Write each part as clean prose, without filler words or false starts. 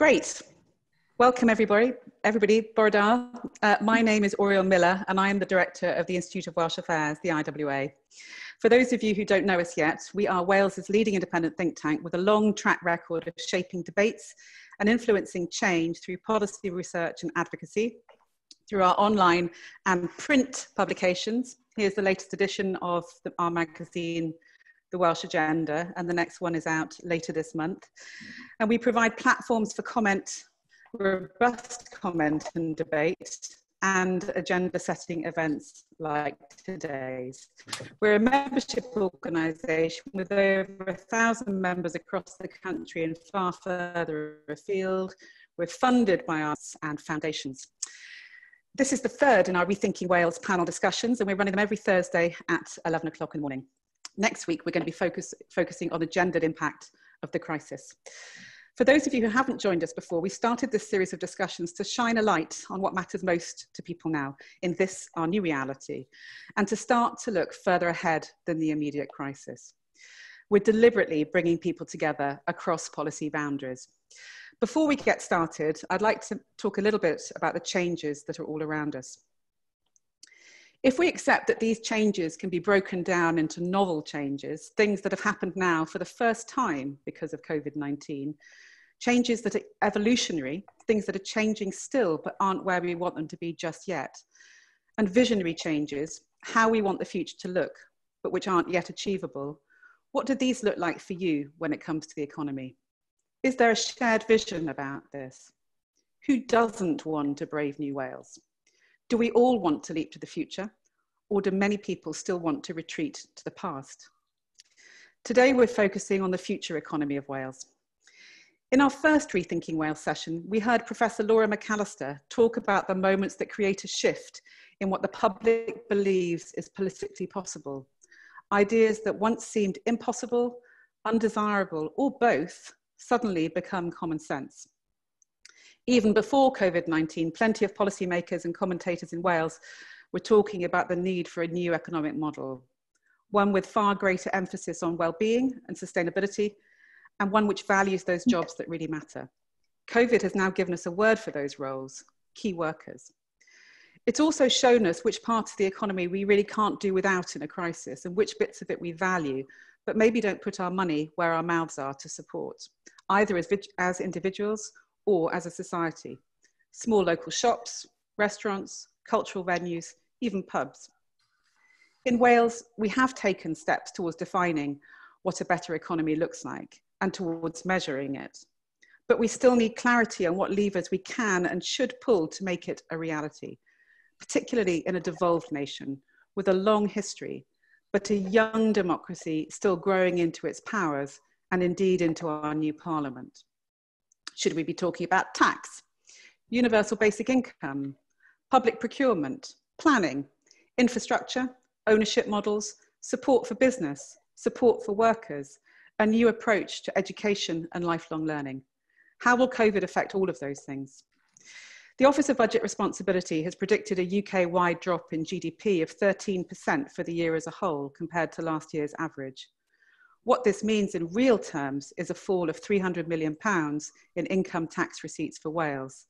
Great. Welcome everybody. Bordar. My name is Oriel Miller and I am the Director of the Institute of Welsh Affairs, the IWA. For those of you who don't know us yet, we are Wales's leading independent think tank with a long track record of shaping debates and influencing change through policy research and advocacy, through our online and print publications. Here's the latest edition of our magazine, The Welsh Agenda, and the next one is out later this month. And we provide platforms for comment, robust comment and debate, and agenda setting events like today's. We're a membership organisation with over 1,000 members across the country and far further afield. We're funded by arts and foundations. This is the third in our Rethinking Wales panel discussions, and we're running them every Thursday at 11 o'clock in the morning. Next week, we're going to be focusing on the gendered impact of the crisis. For those of you who haven't joined us before, we started this series of discussions to shine a light on what matters most to people now in this, our new reality, and to start to look further ahead than the immediate crisis. We're deliberately bringing people together across policy boundaries. Before we get started, I'd like to talk a little bit about the changes that are all around us. If we accept that these changes can be broken down into novel changes, things that have happened now for the first time because of COVID-19, changes that are evolutionary, things that are changing still but aren't where we want them to be just yet, and visionary changes, how we want the future to look, but which aren't yet achievable, what do these look like for you when it comes to the economy? Is there a shared vision about this? Who doesn't want a brave new Wales? Do we all want to leap to the future, or do many people still want to retreat to the past? Today, we're focusing on the future economy of Wales. In our first Rethinking Wales session, we heard Professor Laura McAllister talk about the moments that create a shift in what the public believes is politically possible. Ideas that once seemed impossible, undesirable, or both, suddenly become common sense. Even before COVID-19, plenty of policymakers and commentators in Wales were talking about the need for a new economic model, one with far greater emphasis on well-being and sustainability, and one which values those jobs that really matter. COVID has now given us a word for those roles, key workers. It's also shown us which parts of the economy we really can't do without in a crisis and which bits of it we value, but maybe don't put our money where our mouths are to support, either as individuals or as a society. Small local shops, restaurants, cultural venues, even pubs. In Wales, we have taken steps towards defining what a better economy looks like and towards measuring it. But we still need clarity on what levers we can and should pull to make it a reality, particularly in a devolved nation with a long history, but a young democracy still growing into its powers and indeed into our new parliament. Should we be talking about tax, universal basic income, public procurement, planning, infrastructure, ownership models, support for business, support for workers, a new approach to education and lifelong learning? How will COVID affect all of those things? The Office of Budget Responsibility has predicted a UK-wide drop in GDP of 13% for the year as a whole compared to last year's average. What this means in real terms is a fall of £300 million in income tax receipts for Wales,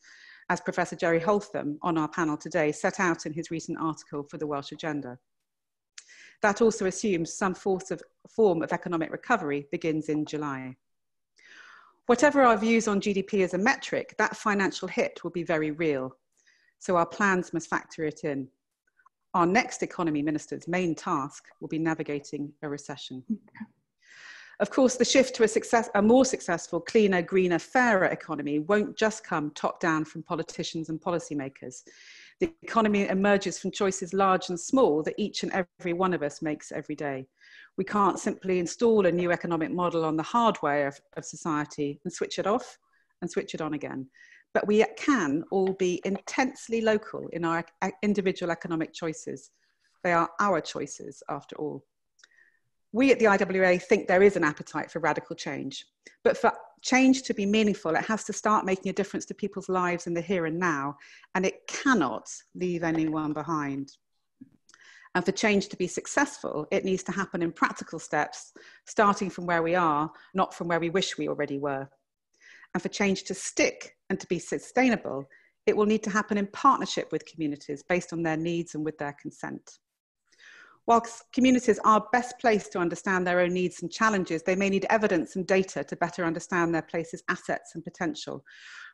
as Professor Gerald Holtham on our panel today set out in his recent article for the Welsh Agenda. That also assumes some form of economic recovery begins in July. Whatever our views on GDP as a metric, that financial hit will be very real, so our plans must factor it in. Our next economy minister's main task will be navigating a recession. Of course, the shift to a more successful, cleaner, greener, fairer economy won't just come top down from politicians and policymakers. The economy emerges from choices large and small that each and every one of us makes every day. We can't simply install a new economic model on the hardware of society and switch it off and switch it on again. But we can all be intensely local in our individual economic choices. They are our choices, after all. We at the IWA think there is an appetite for radical change, but for change to be meaningful, it has to start making a difference to people's lives in the here and now, and it cannot leave anyone behind. And for change to be successful, it needs to happen in practical steps, starting from where we are, not from where we wish we already were. And for change to stick and to be sustainable, it will need to happen in partnership with communities based on their needs and with their consent. Whilst communities are best placed to understand their own needs and challenges, they may need evidence and data to better understand their places' assets and potential.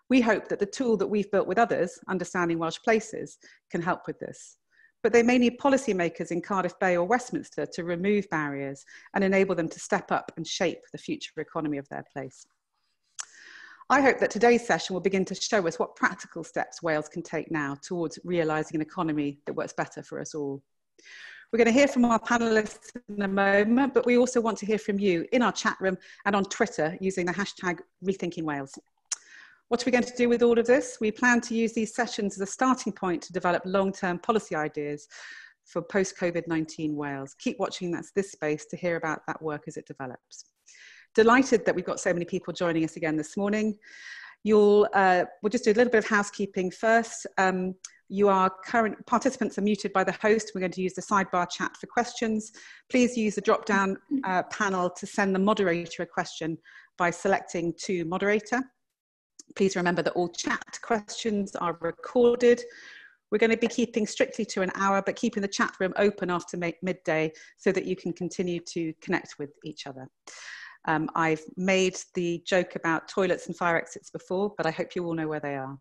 We hope that the tool that we've built with others, Understanding Welsh Places, can help with this. But they may need policymakers in Cardiff Bay or Westminster to remove barriers and enable them to step up and shape the future economy of their place. I hope that today's session will begin to show us what practical steps Wales can take now towards realising an economy that works better for us all. We're going to hear from our panellists in a moment, but we also want to hear from you in our chat room and on Twitter using the hashtag Rethinking Wales. What are we going to do with all of this? We plan to use these sessions as a starting point to develop long-term policy ideas for post-COVID-19 Wales. Keep watching this space to hear about that work as it develops. Delighted that we've got so many people joining us again this morning. We'll just do a little bit of housekeeping first. Current participants are muted by the host. We're going to use the sidebar chat for questions. Please use the drop-down panel to send the moderator a question by selecting to moderator. Please remember that all chat questions are recorded. We're going to be keeping strictly to an hour, but keeping the chat room open after midday so that you can continue to connect with each other. I've made the joke about toilets and fire exits before, but I hope you all know where they are.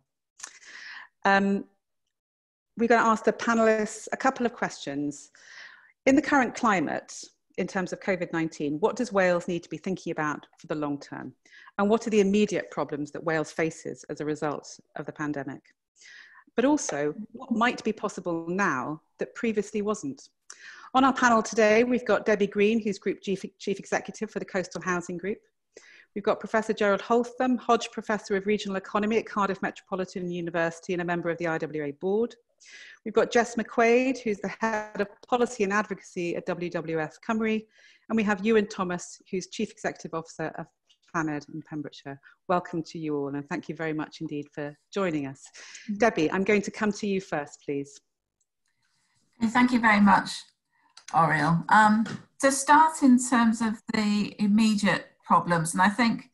We're going to ask the panelists a couple of questions. In the current climate, in terms of COVID-19, what does Wales need to be thinking about for the long term? And what are the immediate problems that Wales faces as a result of the pandemic? But also, what might be possible now that previously wasn't? On our panel today, we've got Debbie Green, who's Group Chief Executive for the Coastal Housing Group. We've got Professor Gerald Holtham, Hodge Professor of Regional Economy at Cardiff Metropolitan University and a member of the IWA board. We've got Jess McQuaid, who's the Head of Policy and Advocacy at WWF Cymru. And we have Ewan Thomas, who's Chief Executive Officer of Planed in Pembrokeshire. Welcome to you all, and thank you very much indeed for joining us. Debbie, I'm going to come to you first, please. Thank you very much, Oriel. To start in terms of the immediate problems, and I think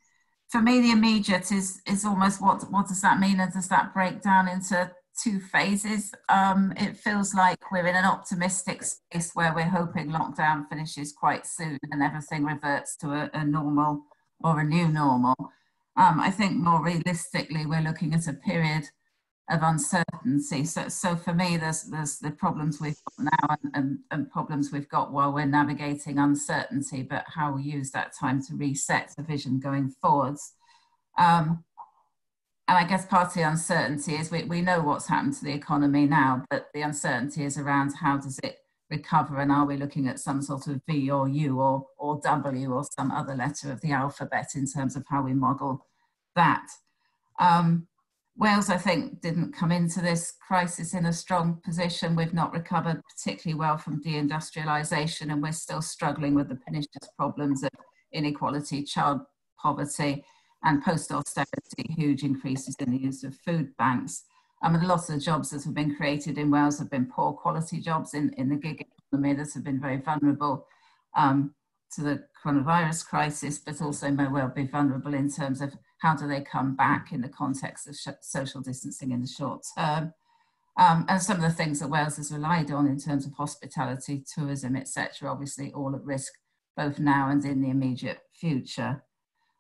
for me the immediate is almost what does that mean, and does that break down into two phases? It feels like we're in an optimistic space where we're hoping lockdown finishes quite soon and everything reverts to a normal or a new normal. I think more realistically we're looking at a period of uncertainty. So for me, there's the problems we've got now and problems we've got while we're navigating uncertainty, but how we use that time to reset the vision going forwards. And I guess part of the uncertainty is we know what's happened to the economy now, but the uncertainty is around how does it recover, and are we looking at some sort of V or U or W or some other letter of the alphabet in terms of how we model that. Wales, I think, didn't come into this crisis in a strong position. We've not recovered particularly well from deindustrialisation, and we're still struggling with the pernicious problems of inequality, child poverty, and post-austerity, huge increases in the use of food banks. And a lot of the jobs that have been created in Wales have been poor quality jobs in the gig economy that have been very vulnerable to the coronavirus crisis, but also may well be vulnerable in terms of how do they come back in the context of social distancing in the short term. And some of the things that Wales has relied on in terms of hospitality, tourism, etc., obviously all at risk both now and in the immediate future.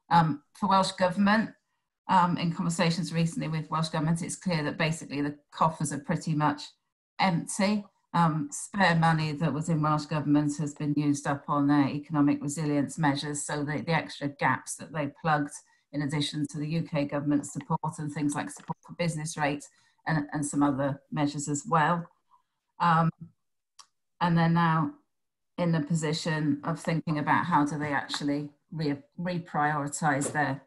For Welsh Government, in conversations recently with Welsh Government, it's clear that basically the coffers are pretty much empty. Spare money that was in Welsh Government has been used up on their economic resilience measures, so the extra gaps that they plugged in addition to the UK Government support and things like support for business rates and some other measures as well. And they're now in the position of thinking about how do they actually reprioritise their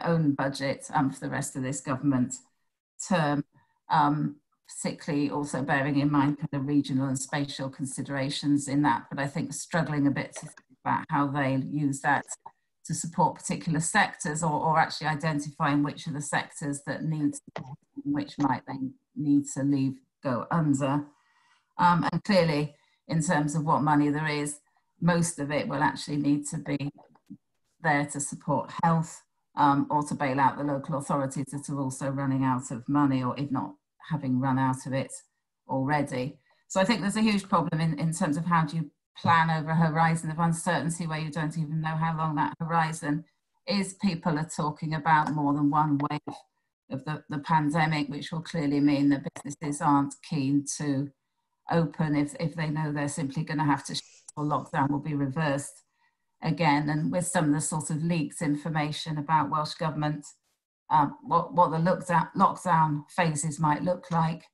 own budget for the rest of this government term, particularly also bearing in mind kind of regional and spatial considerations in that, but I think struggling a bit to think about how they use that to support particular sectors or actually identifying which are the sectors that need support and which might then need to go under. And clearly, in terms of what money there is, most of it will actually need to be there to support health, or to bail out the local authorities that are also running out of money, or if not having run out of it already. So I think there's a huge problem in terms of how do you plan over a horizon of uncertainty where you don't even know how long that horizon is. People are talking about more than one wave of the pandemic, which will clearly mean that businesses aren't keen to open if they know they're simply going to have to shut, or lockdown will be reversed again. And with some of the sort of leaked information about Welsh Government, what the lockdown phases might look like,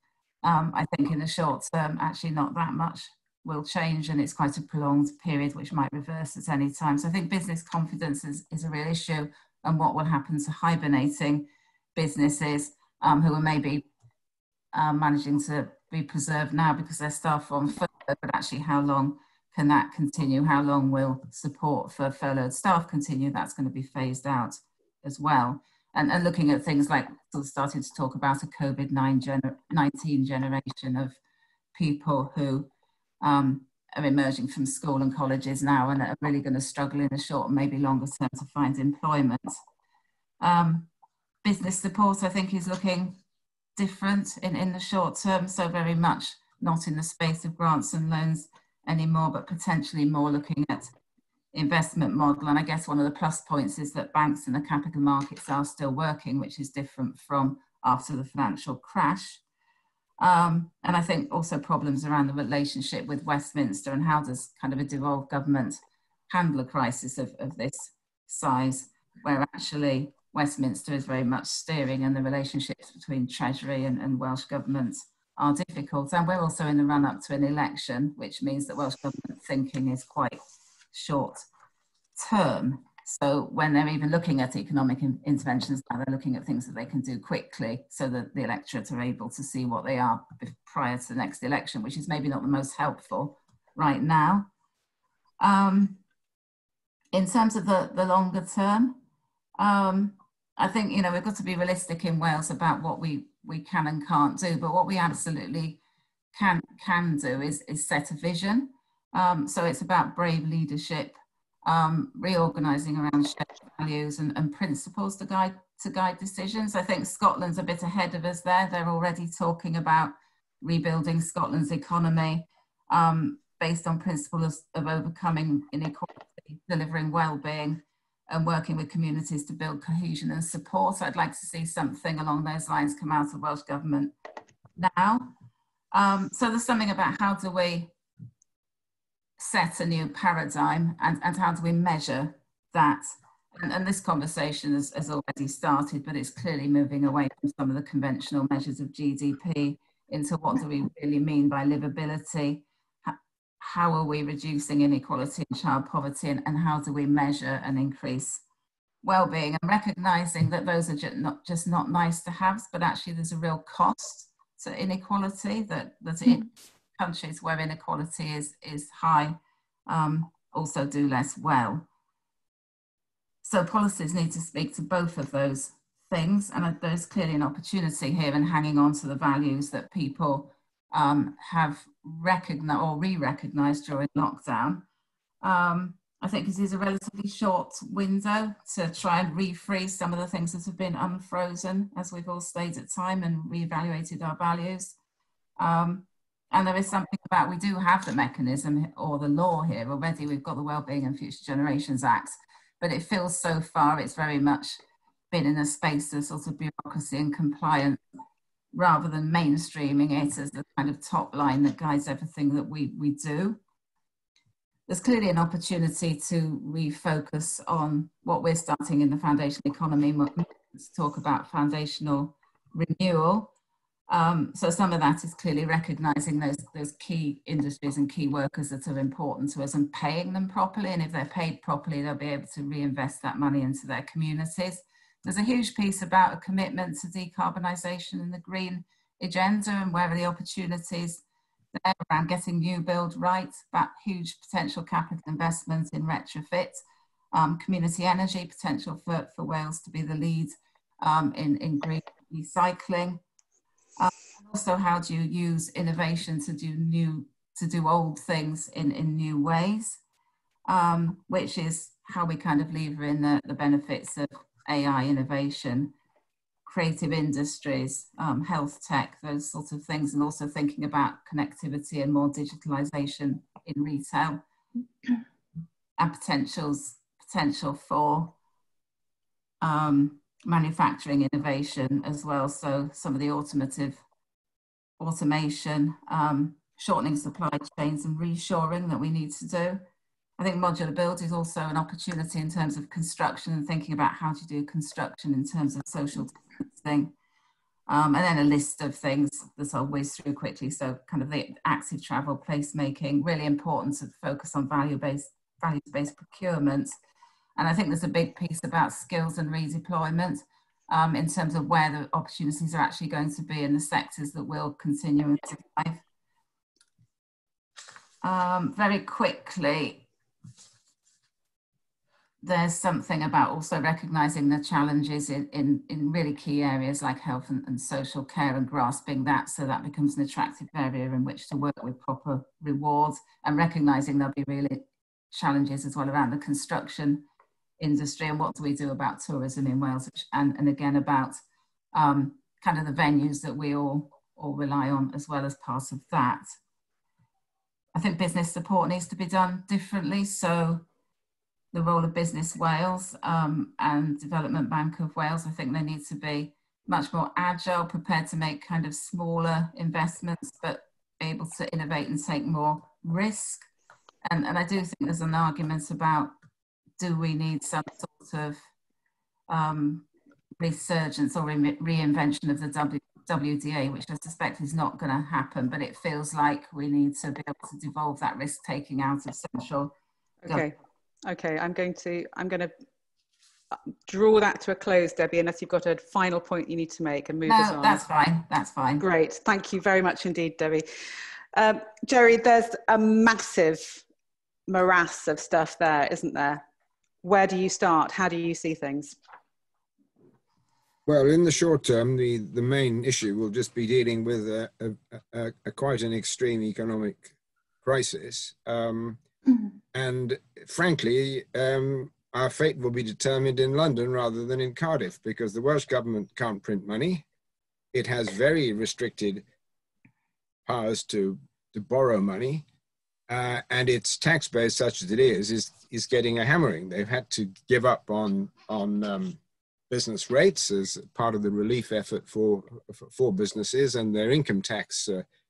I think in the short term, actually not that much will change, and it's quite a prolonged period which might reverse at any time. So I think business confidence is a real issue, and what will happen to hibernating businesses who are maybe managing to be preserved now because their staff are on furlough, but actually how long can that continue? How long will support for furloughed staff continue? That's going to be phased out as well. And looking at things like, sort of starting to talk about a COVID-19 generation of people who are emerging from school and colleges now and are really going to struggle in the short and maybe longer term to find employment. Business support, I think, is looking different in the short term, so very much not in the space of grants and loans anymore, but potentially more looking at investment model. And I guess one of the plus points is that banks and the capital markets are still working, which is different from after the financial crash. And I think also problems around the relationship with Westminster and how does kind of a devolved government handle a crisis of this size, where actually Westminster is very much steering and the relationships between Treasury and Welsh Government are difficult. And we're also in the run up to an election, which means that Welsh Government thinking is quite short term. So when they're even looking at economic interventions, now they're looking at things that they can do quickly so that the electorate are able to see what they are prior to the next election, which is maybe not the most helpful right now. In terms of the longer term, I think, you know, we've got to be realistic in Wales about what we can and can't do, but what we absolutely can do is set a vision. So it's about brave leadership, reorganising around shared values and principles to guide decisions. I think Scotland's a bit ahead of us there. They're already talking about rebuilding Scotland's economy based on principles of overcoming inequality, delivering well-being, and working with communities to build cohesion and support. I'd like to see something along those lines come out of Welsh Government now. So there's something about how do we set a new paradigm and how do we measure that? And this conversation has already started, but it's clearly moving away from some of the conventional measures of GDP into what do we really mean by livability? How are we reducing inequality and child poverty, and how do we measure and increase well-being, and recognising that those are just not nice to have, but actually there's a real cost to inequality, that in countries where inequality is high also do less well. So policies need to speak to both of those things, and there's clearly an opportunity here in hanging on to the values that people have recognized or re-recognized during lockdown. I think it is a relatively short window to try and refreeze some of the things that have been unfrozen as we've all stayed at time and reevaluated our values. And there is something about, we do have the mechanism or the law here already. We've got the Wellbeing and Future Generations Act, but it feels so far it's very much been in a space of sort of bureaucracy and compliance, rather than mainstreaming it as the kind of top line that guides everything that we do. There's clearly an opportunity to refocus on what we're starting in the foundational economy, to talk about foundational renewal. So some of that is clearly recognising those key industries and key workers that are important to us and paying them properly. And if they're paid properly, they'll be able to reinvest that money into their communities. There's a huge piece about a commitment to decarbonisation and the green agenda, and where are the opportunities there around getting new build right, that huge potential capital investment in retrofit, community energy potential for Wales to be the lead in green recycling. Also, how do you use innovation to do old things in new ways, which is how we kind of lever in the benefits of AI innovation, creative industries, health tech, those sorts of things, and also thinking about connectivity and more digitalization in retail, and potential for manufacturing innovation as well. So some of the automation, shortening supply chains and reshoring that we need to do. I think modular build is also an opportunity in terms of construction and thinking about how to do construction in terms of social distancing. And then a list of things that I'll whiz through quickly. So kind of the active travel, placemaking, really important to focus on values-based procurement. And I think there's a big piece about skills and redeployment in terms of where the opportunities are actually going to be in the sectors that will continue and survive. Very quickly, there's something about also recognising the challenges in really key areas like health and social care, and grasping that so that becomes an attractive area in which to work with proper rewards, and recognising there'll be really challenges as well around the construction industry and what do we do about tourism in Wales, and again about kind of the venues that we all rely on as well as part of that. I think business support needs to be done differently. So the role of Business Wales and Development Bank of Wales, I think they need to be much more agile, prepared to make kind of smaller investments, but able to innovate and take more risk. And I do think there's an argument about, do we need some sort of resurgence or reinvention of the WDA, which I suspect is not going to happen, but it feels like we need to be able to devolve that risk taking out of central government. Okay, I'm going to draw that to a close, Debbie, unless you've got a final point you need to make and move us on. That's fine, that's fine. Great, thank you very much indeed, Debbie. Jerry, there's a massive morass of stuff there, isn't there? Where do you start? How do you see things? Well, in the short term, the main issue will just be dealing with a quite an extreme economic crisis. And frankly, our fate will be determined in London rather than in Cardiff, because the Welsh government can't print money. It has very restricted powers to borrow money, and its tax base, such as it is getting a hammering. They've had to give up on business rates as part of the relief effort for businesses, and their income tax,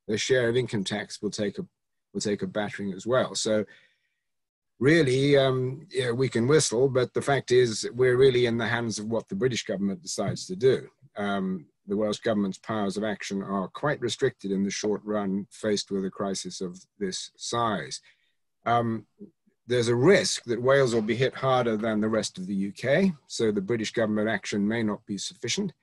their share of income tax will take a battering as well. So really, yeah, we can whistle, but the fact is we're really in the hands of what the British government decides to do. The Welsh government's powers of action are quite restricted in the short run, faced with a crisis of this size. There's a risk that Wales will be hit harder than the rest of the UK, so the British government action may not be sufficient.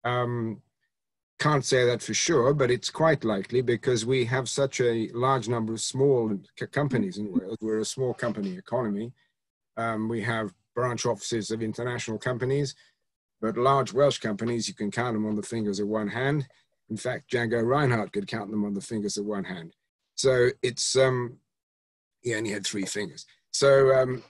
Can't say that for sure, but it's quite likely because we have such a large number of small companies in Wales. We're a small company economy. We have branch offices of international companies, but large Welsh companies, you can count them on the fingers of one hand. In fact, Django Reinhardt could count them on the fingers of one hand. So it's, he only had 3 fingers. So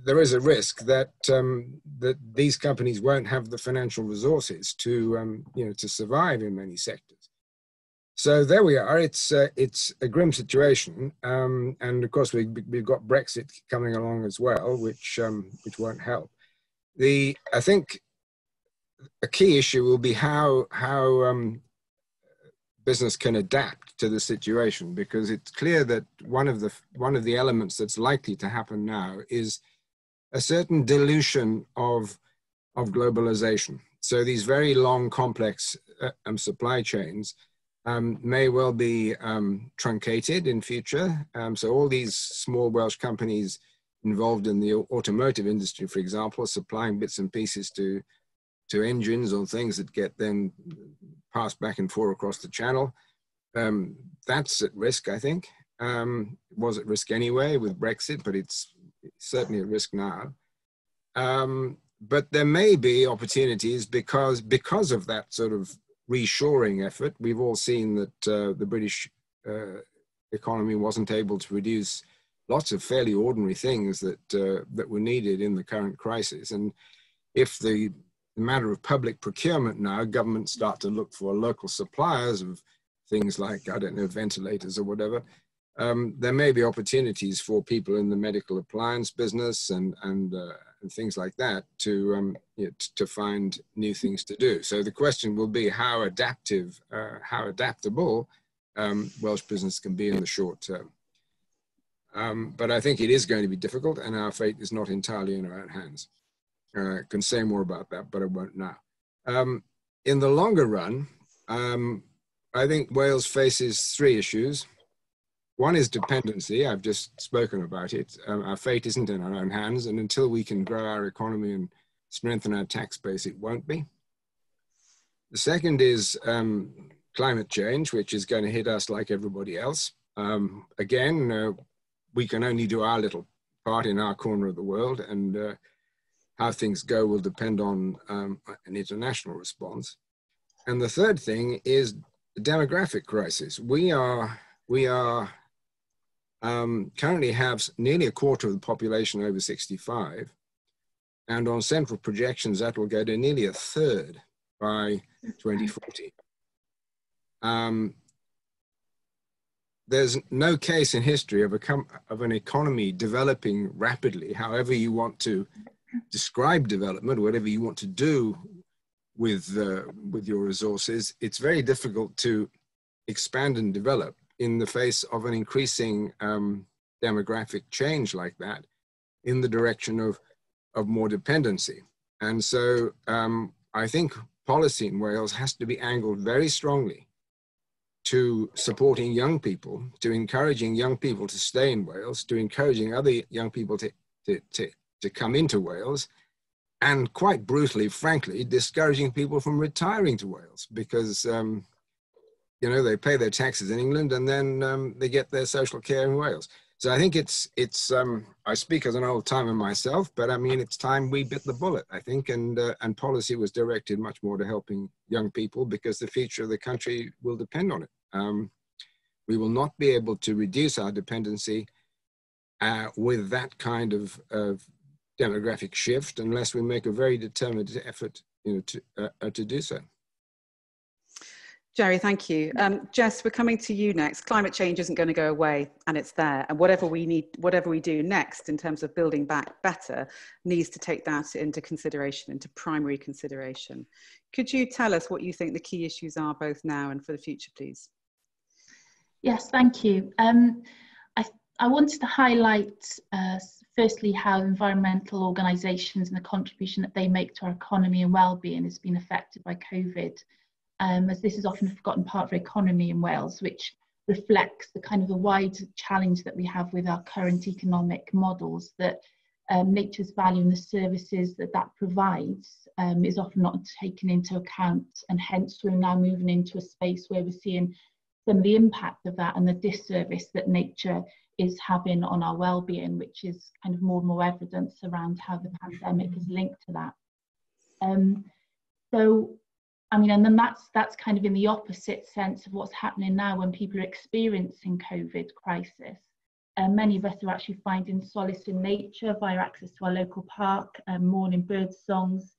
there is a risk that that these companies won't have the financial resources to to survive in many sectors. So there we are. It's a grim situation, and of course we've got Brexit coming along as well, which won't help. I think a key issue will be how business can adapt to the situation, because it's clear that one of the elements that's likely to happen now is a certain dilution of globalization. So these very long, complex supply chains may well be truncated in future. So all these small Welsh companies involved in the automotive industry, for example, supplying bits and pieces to engines or things that get then passed back and forth across the channel. That's at risk, I think. It was at risk anyway with Brexit, but it's certainly at risk now. But there may be opportunities because of that sort of reshoring effort. We've all seen that the British economy wasn't able to produce lots of fairly ordinary things that that were needed in the current crisis. And if the matter of public procurement now, governments start to look for local suppliers of things like, I don't know, ventilators or whatever, there may be opportunities for people in the medical appliance business and things like that to to find new things to do. So the question will be how adaptable Welsh business can be in the short term. But I think it is going to be difficult, and our fate is not entirely in our own hands. I can say more about that, but I won't now. In the longer run, I think Wales faces three issues. One is dependency. I've just spoken about it. Our fate isn't in our own hands, and until we can grow our economy and strengthen our tax base, it won't be. The second is climate change, which is going to hit us like everybody else. Again, we can only do our little part in our corner of the world, and how things go will depend on an international response. And the third thing is the demographic crisis. We currently have nearly a quarter of the population over 65, and on central projections that will go to nearly a third by 2040. There's no case in history of an economy developing rapidly, however you want to describe development, whatever you want to do with your resources. It's very difficult to expand and develop in the face of an increasing demographic change like that in the direction of more dependency. And so I think policy in Wales has to be angled very strongly to supporting young people, to encouraging young people to stay in Wales, to encouraging other young people to come into Wales, and quite brutally, frankly, discouraging people from retiring to Wales because, you know, they pay their taxes in England and then they get their social care in Wales. So I think it's I speak as an old timer myself, but I mean, it's time we bit the bullet, I think, and policy was directed much more to helping young people because the future of the country will depend on it. We will not be able to reduce our dependency with that kind of demographic shift unless we make a very determined effort, you know, to do so. Jerry, thank you. Jess, we're coming to you next. Climate change isn't going to go away, and it's there. And whatever we do next in terms of building back better needs to take that into consideration, into primary consideration. Could you tell us what you think the key issues are both now and for the future, please? Yes, thank you. I wanted to highlight firstly how environmental organisations and the contribution that they make to our economy and well-being has been affected by COVID. As this is often a forgotten part of our economy in Wales, which reflects the kind of the wide challenge that we have with our current economic models, that nature's value and the services that provides is often not taken into account, and hence we're now moving into a space where we're seeing some of the impact of that and the disservice that nature is having on our well-being, which is kind of more and more evidence around how the pandemic is linked to that. So I mean, and then that's kind of in the opposite sense of what's happening now when people are experiencing COVID crisis. Many of us are actually finding solace in nature via access to our local park, morning bird songs,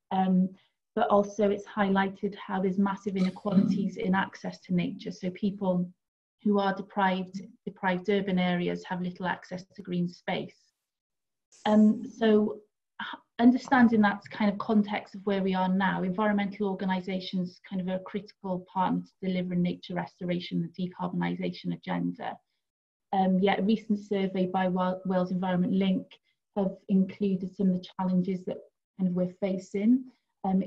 but also it's highlighted how there's massive inequalities in access to nature. So people who are deprived urban areas have little access to green space. So understanding that kind of context of where we are now, environmental organisations kind of are a critical partner to delivering nature restoration and decarbonisation agenda. Yet a recent survey by Wales Environment Link have included some of the challenges that kind of we're facing,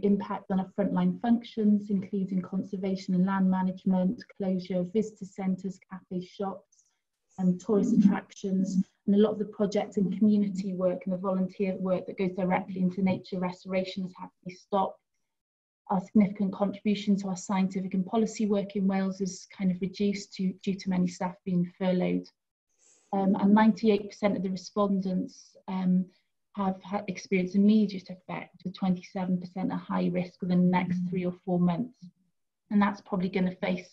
impact on our frontline functions, including conservation and land management, closure of visitor centres, cafes, shops, and tourist attractions, and a lot of the project and community work and the volunteer work that goes directly into nature restoration has had to be stopped. Our significant contribution to our scientific and policy work in Wales is kind of reduced due to many staff being furloughed. And 98% of the respondents have experienced immediate effect, with 27% at high risk within the next 3 or 4 months. And that's probably going to be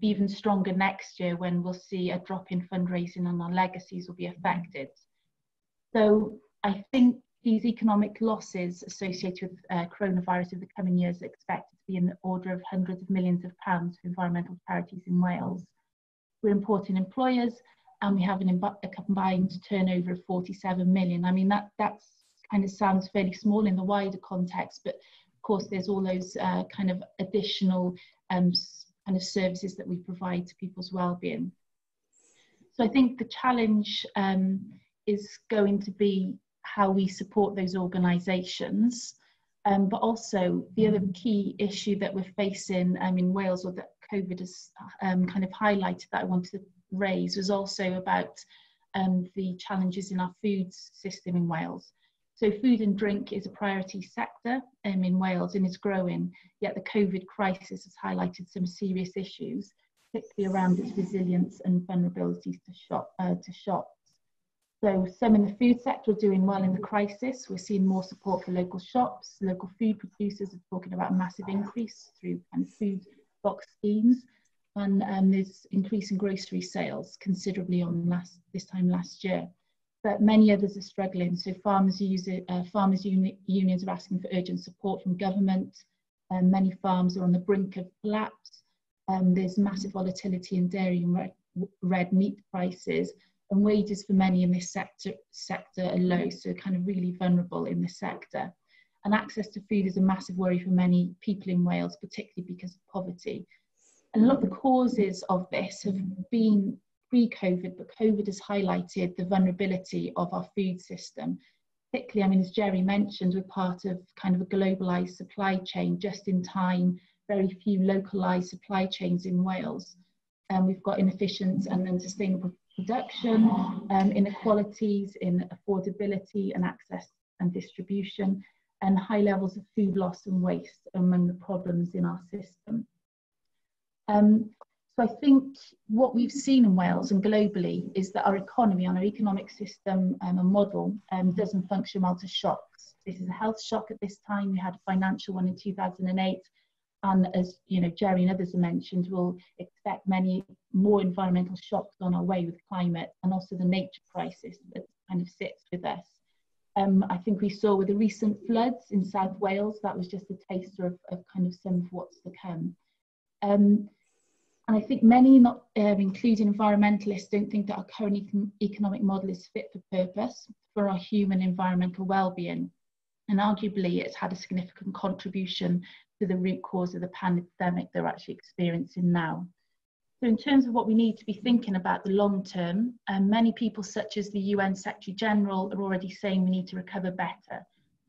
even stronger next year, when we'll see a drop in fundraising and our legacies will be affected. So I think these economic losses associated with coronavirus over the coming years are expected to be in the order of hundreds of millions of pounds for environmental charities in Wales. We're important employers, and we have a combined turnover of 47 million. I mean, that's kind of sounds fairly small in the wider context, but of course there's all those kind of additional kind of services that we provide to people's well-being. So I think the challenge is going to be how we support those organisations, but also the other key issue that we're facing in Wales, or that COVID has kind of highlighted, that I wanted to raise, was also about the challenges in our food system in Wales. So food and drink is a priority sector in Wales, and is growing, yet the COVID crisis has highlighted some serious issues, particularly around its resilience and vulnerabilities to shocks. So some in the food sector are doing well in the crisis. We're seeing more support for local shops. Local food producers are talking about a massive increase through kind of food box schemes. And there's increase in grocery sales considerably on this time last year. But many others are struggling. So farmers unions are asking for urgent support from government. Many farms are on the brink of collapse. There's massive volatility in dairy and red meat prices. And wages for many in this sector are low, so kind of really vulnerable in this sector. And access to food is a massive worry for many people in Wales, particularly because of poverty. And a lot of the causes of this have been pre-COVID, but COVID has highlighted the vulnerability of our food system. Particularly, I mean, as Jerry mentioned, we're part of kind of a globalised supply chain, just in time, very few localised supply chains in Wales. And we've got inefficient and unsustainable production, inequalities in affordability and access and distribution, and high levels of food loss and waste among the problems in our system. So I think what we've seen in Wales and globally is that our economy, and our economic system and model doesn't function well to shocks. This is a health shock at this time. We had a financial one in 2008. And as you know, Jerry and others have mentioned, we'll expect many more environmental shocks on our way with climate, and also the nature crisis that kind of sits with us. I think we saw with the recent floods in South Wales, that was just a taster of kind of some of what's to come. And I think many, not including environmentalists, don't think that our current economic model is fit for purpose for our human environmental well-being. And arguably, it's had a significant contribution to the root cause of the pandemic they're actually experiencing now. So in terms of what we need to be thinking about the long term, many people such as the UN Secretary General are already saying we need to recover better,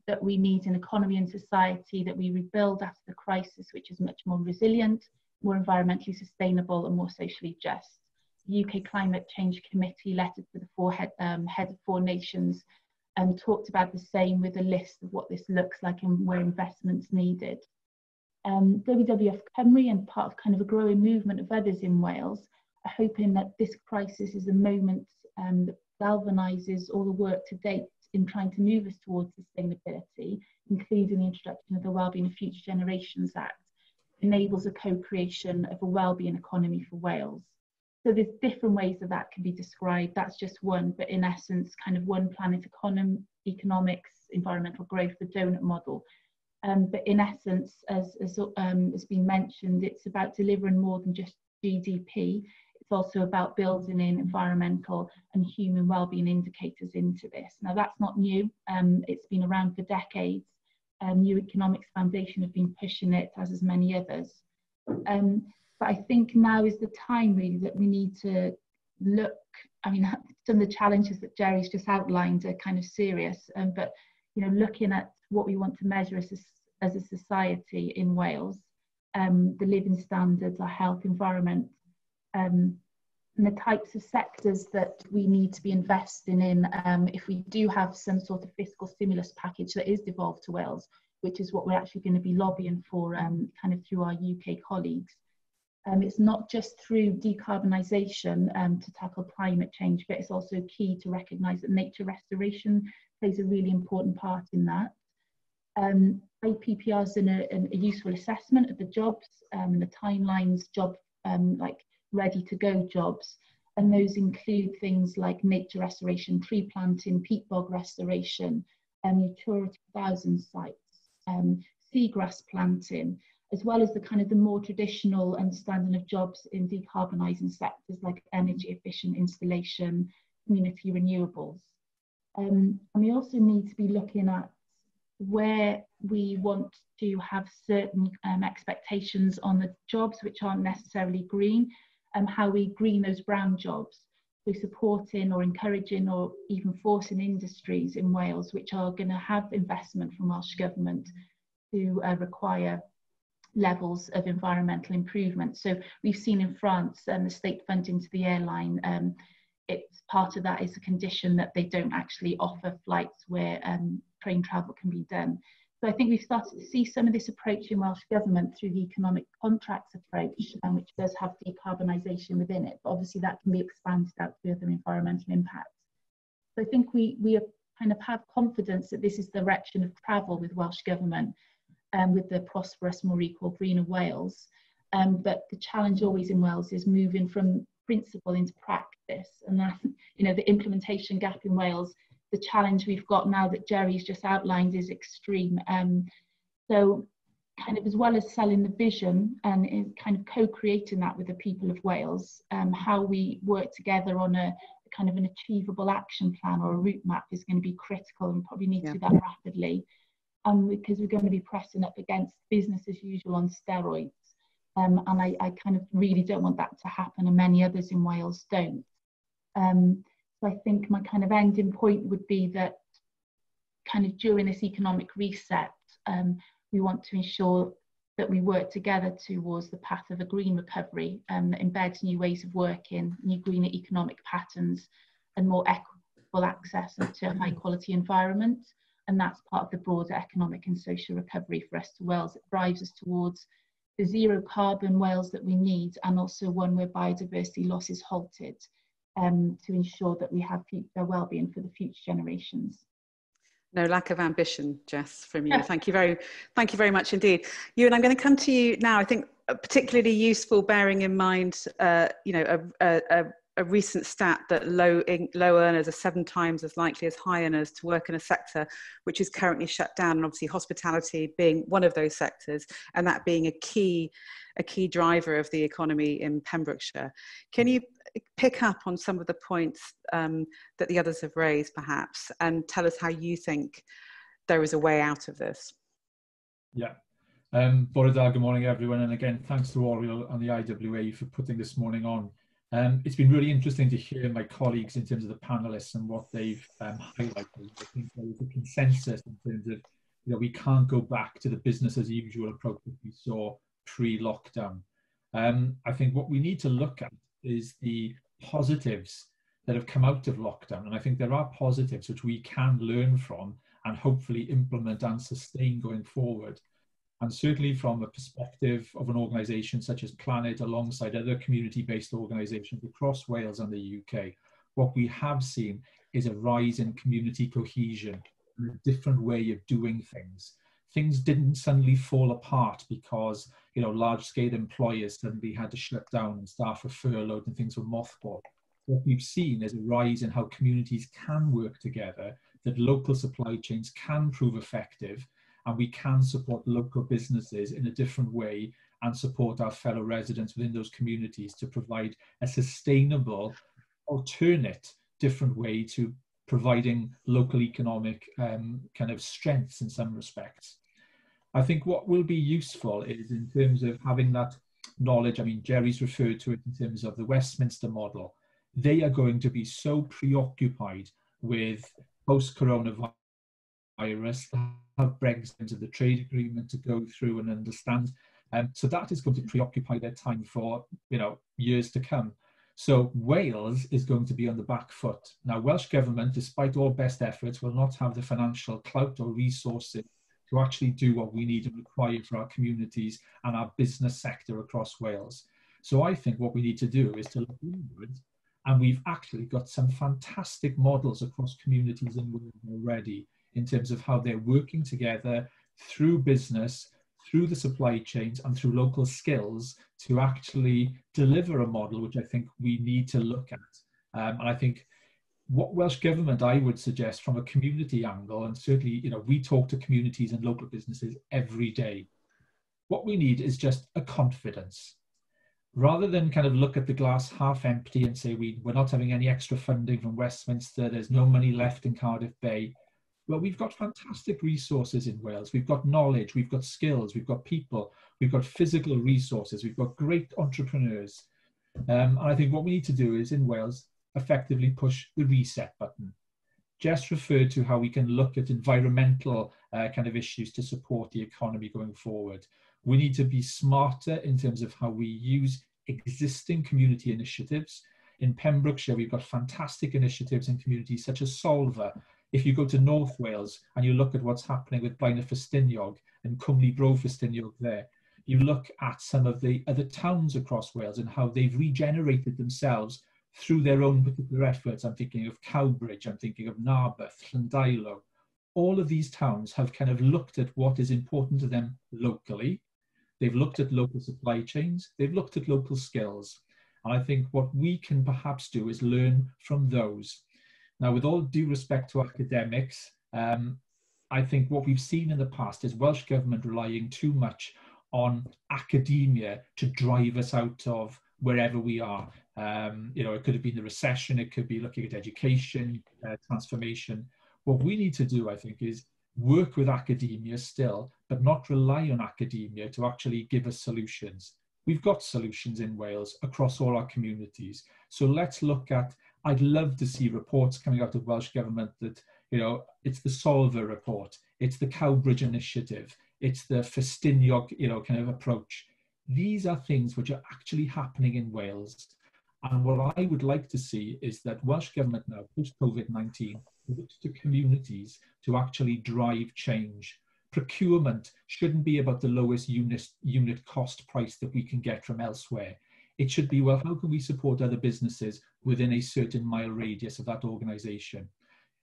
that we need an economy and society that we rebuild after the crisis, which is much more resilient, more environmentally sustainable and more socially just. The UK Climate Change Committee, letter to the head of 4 nations, talked about the same, with a list of what this looks like and where investment's needed. WWF Cymru, and part of kind of a growing movement of others in Wales, are hoping that this crisis is a moment that galvanises all the work to date in trying to move us towards sustainability, including the introduction of the Wellbeing of Future Generations Act, enables a co-creation of a wellbeing economy for Wales. So there's different ways that can be described. That's just one, but in essence, kind of one planet economics, environmental growth, the donut model. But in essence, as has been mentioned, it's about delivering more than just GDP. It's also about building in environmental and human wellbeing indicators into this. Now, that's not new. It's been around for decades. New Economics Foundation have been pushing it, as has many others. But I think now is the time really that we need to look. I mean, some of the challenges that Jerry's just outlined are kind of serious, but you know, looking at what we want to measure as a society in Wales, the living standards, our health, environment, and the types of sectors that we need to be investing in if we do have some sort of fiscal stimulus package that is devolved to Wales, which is what we're actually going to be lobbying for kind of through our UK colleagues. It's not just through decarbonisation to tackle climate change, but it's also key to recognise that nature restoration plays a really important part in that. IPPR is a useful assessment of the jobs and the timelines, like ready to go jobs. And those include things like nature restoration, tree planting, peat bog restoration, utility housing sites, seagrass planting, as well as the more traditional understanding of jobs in decarbonising sectors like energy efficient installation, community renewables. And we also need to be looking at where we want to have certain expectations on the jobs which aren't necessarily green, and how we green those brown jobs. So supporting or encouraging or even forcing industries in Wales which are going to have investment from Welsh Government to require levels of environmental improvement. So we've seen in France the state funding to the airline, it's part of that is a condition that they don't actually offer flights where train travel can be done. So I think we've started to see some of this approach in Welsh Government through the economic contracts approach, which does have decarbonisation within it, but obviously that can be expanded out to other environmental impacts. So I think we kind of have confidence that this is the direction of travel with Welsh Government, with the prosperous, more equal, greener Wales. But the challenge always in Wales is moving from principle into practice, and that, the implementation gap in Wales, the challenge we've got now that Jerry's just outlined is extreme. So kind of as well as selling the vision and kind of co-creating that with the people of Wales, how we work together on a kind of an achievable action plan or a route map is going to be critical, and we probably need to do that rapidly. Because we're going to be pressing up against business as usual on steroids. And I kind of really don't want that to happen, and many others in Wales don't. So I think my kind of ending point would be that kind of during this economic reset, we want to ensure that we work together towards the path of a green recovery that embeds new ways of working, new greener economic patterns, and more equitable access to a high quality environment. And that's part of the broader economic and social recovery for us to Wales. It drives us towards the zero carbon Wales that we need, and also one where biodiversity loss is halted, to ensure that we have future well-being for the future generations. No lack of ambition, Jess, from you. Thank you very much indeed. Ewan, I'm going to come to you now. I think particularly useful, bearing in mind, a recent stat that low earners are 7 times as likely as high earners to work in a sector which is currently shut down, and obviously hospitality being one of those sectors, and that being a key driver of the economy in Pembrokeshire. Can you pick up on some of the points that the others have raised, perhaps, and tell us how you think there is a way out of this? Yeah. Bore da, good morning everyone, and again thanks to Oriel and the IWA for putting this morning on. It's been really interesting to hear my colleagues in terms of the panelists and what they've highlighted. I think there is a consensus in terms of, we can't go back to the business as usual approach that we saw pre-lockdown. I think what we need to look at is the positives that have come out of lockdown. And I think there are positives which we can learn from and hopefully implement and sustain going forward. And certainly from a perspective of an organisation such as Planet, alongside other community-based organisations across Wales and the UK, what we have seen is a rise in community cohesion, and a different way of doing things. Things didn't suddenly fall apart because, large-scale employers suddenly had to shut down and staff were furloughed and things were mothballed. What we've seen is a rise in how communities can work together, that local supply chains can prove effective, and we can support local businesses in a different way and support our fellow residents within those communities to provide a sustainable, alternate, different way to providing local economic kind of strengths in some respects. I think what will be useful is in terms of having that knowledge. I mean, Jerry's referred to it in terms of the Westminster model. They are going to be so preoccupied with post-coronavirus, have Brexit into the trade agreement to go through and understand. So that is going to preoccupy their time for years to come. So Wales is going to be on the back foot. Now, Welsh Government, despite all best efforts, will not have the financial clout or resources to actually do what we need and require for our communities and our business sector across Wales. So I think what we need to do is to look inward, and we've actually got some fantastic models across communities in Wales already in terms of how they're working together through business, through the supply chains and through local skills to actually deliver a model which I think we need to look at. And I think what Welsh Government, I would suggest from a community angle, and certainly, you know, we talk to communities and local businesses every day. What we need is just a confidence. Rather than kind of look at the glass half empty and say we're not having any extra funding from Westminster, there's no money left in Cardiff Bay. Well, we've got fantastic resources in Wales. We've got knowledge, we've got skills, we've got people, we've got physical resources, we've got great entrepreneurs. And I think what we need to do is in Wales, effectively push the reset button. Just refer to how we can look at environmental kind of issues to support the economy going forward. We need to be smarter in terms of how we use existing community initiatives. In Pembrokeshire, we've got fantastic initiatives in communities such as Solva. If you go to North Wales and you look at what's happening with Blaenau Ffestiniog and Cwmni Bro Ffestiniog there, you look at some of the other towns across Wales and how they've regenerated themselves through their own particular efforts. I'm thinking of Cowbridge, I'm thinking of Narberth, Llandeilo. All of these towns have kind of looked at what is important to them locally. They've looked at local supply chains, they've looked at local skills. And I think what we can perhaps do is learn from those. Now, with all due respect to academics, I think what we've seen in the past is Welsh Government relying too much on academia to drive us out of wherever we are. You know, it could have been the recession, it could be looking at education, transformation. What we need to do, I think, is work with academia still, but not rely on academia to actually give us solutions. We've got solutions in Wales across all our communities. So let's look at, I'd love to see reports coming out of Welsh Government that, you know, it's the Solva report, it's the Cowbridge initiative, it's the Ffestiniog, you know, kind of approach. These are things which are actually happening in Wales. And what I would like to see is that Welsh Government now, post-COVID-19, looks to communities to actually drive change. Procurement shouldn't be about the lowest unit cost price that we can get from elsewhere. It should be, well, how can we support other businesses within a certain mile radius of that organisation?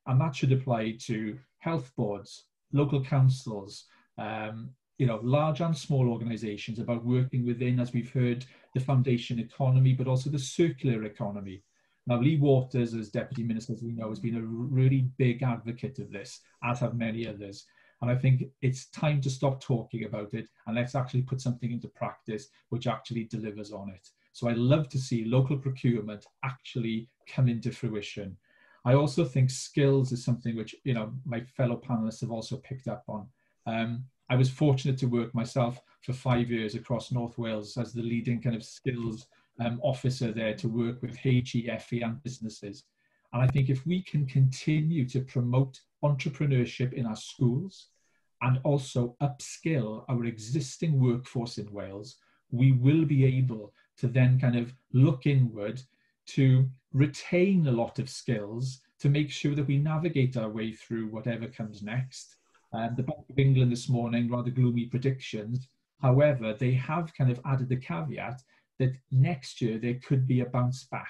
And that should apply to health boards, local councils, you know, large and small organisations, about working within, as we've heard, the foundation economy, but also the circular economy. Now, Lee Waters, as Deputy Minister, as we know, has been a really big advocate of this, as have many others. And I think it's time to stop talking about it and let's actually put something into practice which actually delivers on it. So I'd love to see local procurement actually come into fruition. I also think skills is something which, you know, my fellow panelists have also picked up on. I was fortunate to work myself for 5 years across North Wales as the leading kind of skills officer there to work with HE, FE and businesses. And I think if we can continue to promote entrepreneurship in our schools and also upskill our existing workforce in Wales, we will be able to then kind of look inward to retain a lot of skills to make sure that we navigate our way through whatever comes next. The Bank of England this morning, rather gloomy predictions. However, they have kind of added the caveat that next year there could be a bounce back.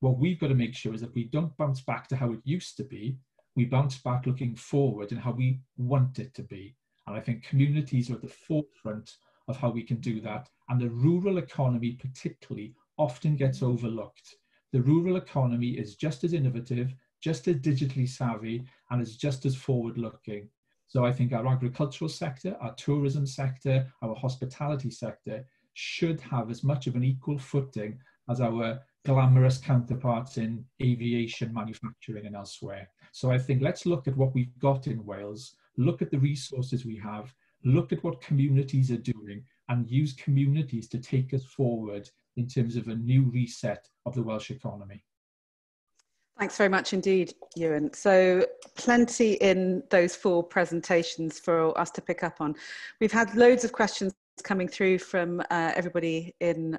What we've got to make sure is that we don't bounce back to how it used to be. We bounce back looking forward and how we want it to be. And I think communities are at the forefront of how we can do that. And the rural economy particularly often gets overlooked. The rural economy is just as innovative, just as digitally savvy, and is just as forward-looking. So I think our agricultural sector, our tourism sector, our hospitality sector should have as much of an equal footing as our glamorous counterparts in aviation, manufacturing and elsewhere. So I think let's look at what we've got in Wales, look at the resources we have, look at what communities are doing and use communities to take us forward in terms of a new reset of the Welsh economy. Thanks very much indeed, Ewan. So plenty in those 4 presentations for us to pick up on. We've had loads of questions coming through from everybody in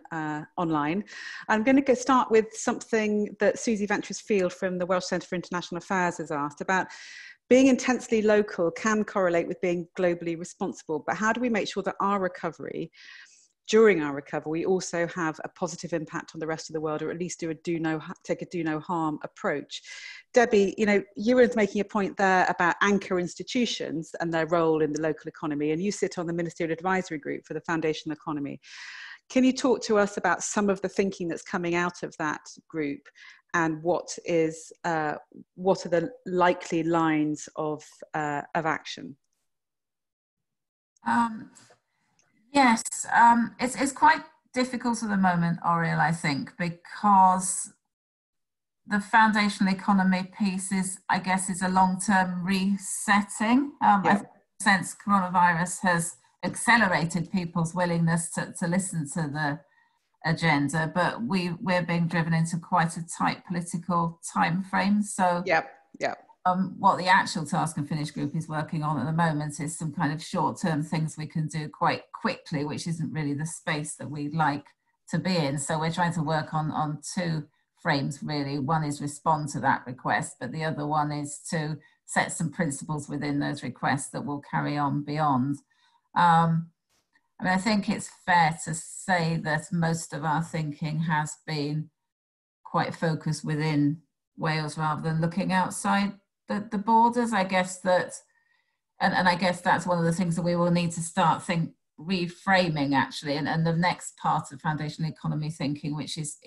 online. I'm going to start with something that Susie Ventures-Field from the Welsh Centre for International Affairs has asked about. Being intensely local can correlate with being globally responsible, but how do we make sure that our recovery during our recovery, we also have a positive impact on the rest of the world, or at least take a do no harm approach. Debbie, you were making a point there about anchor institutions and their role in the local economy, and you sit on the Ministerial Advisory Group for the foundational economy. Can you talk to us about some of the thinking that's coming out of that group, and what are the likely lines of action? Yes, it's quite difficult at the moment, Oriel, I think, because the foundational economy piece is a long-term resetting. I sense coronavirus has accelerated people's willingness to listen to the agenda, but we're being driven into quite a tight political time frame. So what the actual Task and Finish group is working on at the moment is some kind of short-term things we can do quite quickly, which isn't really the space that we'd like to be in. So we're trying to work on two frames, really. One is respond to that request, but the other one is to set some principles within those requests that will carry on beyond. I think it's fair to say that most of our thinking has been quite focused within Wales rather than looking outside the borders. I guess that, and I guess that's one of the things that we will need to start reframing actually, and the next part of foundational economy thinking, which is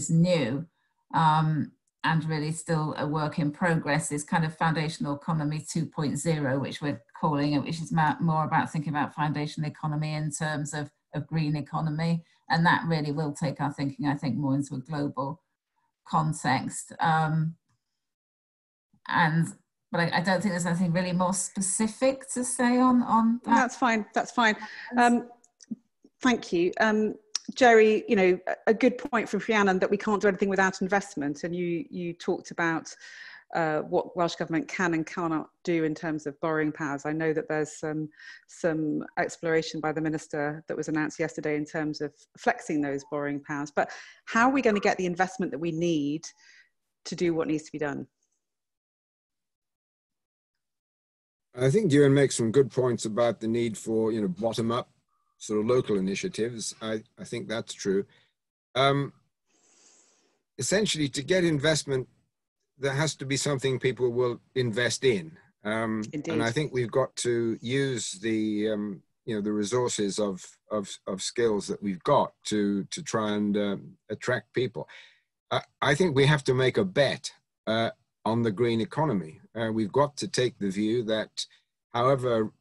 new and really still a work in progress, is kind of foundational economy 2.0, which we're calling it, which is more about thinking about foundational economy in terms of green economy, and that really will take our thinking, I think, more into a global context. But I don't think there's anything really more specific to say on that. That's fine. That's fine. Thank you. Jerry, a good point from Rhiannon that we can't do anything without investment, and you talked about what Welsh Government can and cannot do in terms of borrowing powers. I know that there's some exploration by the Minister that was announced yesterday in terms of flexing those borrowing powers, but how are we going to get the investment that we need to do what needs to be done? I think Ewan makes some good points about the need for, bottom-up sort of local initiatives. I think that's true. Essentially, to get investment, there has to be something people will invest in. And I think we've got to use the resources of skills that we've got to try and attract people. I think we have to make a bet on the green economy. We've got to take the view that however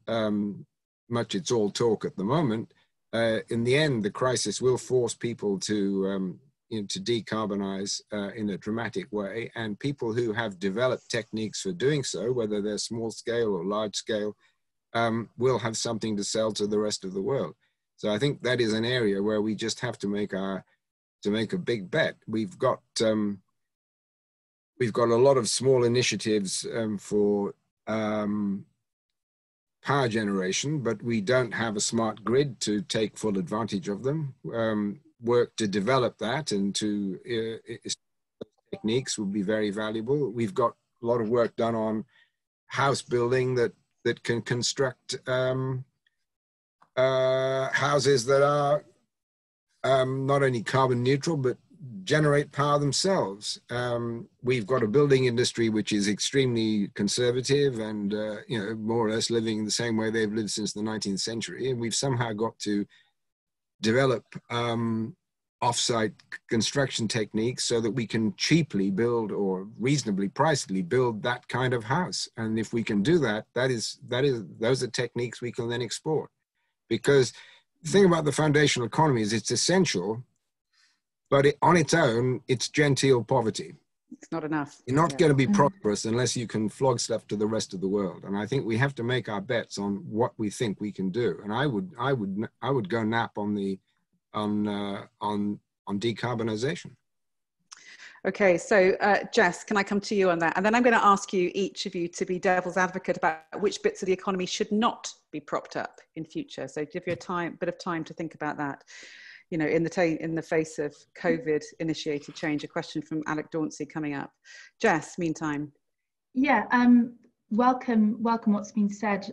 much it's all talk at the moment, in the end, the crisis will force people to decarbonize in a dramatic way, and people who have developed techniques for doing so, whether they're small scale or large scale, will have something to sell to the rest of the world. So I think that is an area where we just have to make a big bet. We've got a lot of small initiatives for power generation, but we don't have a smart grid to take full advantage of them. Work to develop that and to techniques will be very valuable. We've got a lot of work done on house building that can construct houses that are not only carbon neutral, but generate power themselves. We've got a building industry which is extremely conservative and more or less living the same way they've lived since the 19th century. And we've somehow got to develop off-site construction techniques so that we can cheaply build or reasonably pricedly build that kind of house. And if we can do that, those are techniques we can then export. Because the thing about the foundational economy is it's essential, but on its own, it's genteel poverty. It's not enough. You're not going to be prosperous unless you can flog stuff to the rest of the world. And I think we have to make our bets on what we think we can do. And I would go nap on decarbonization. Okay, so Jess, can I come to you on that? And then I'm going to ask you, each of you, to be devil's advocate about which bits of the economy should not be propped up in future. So give you a bit of time to think about that. In the face of COVID-initiated change. A question from Alec Dauncey coming up. Jess, meantime. Yeah, welcome what's been said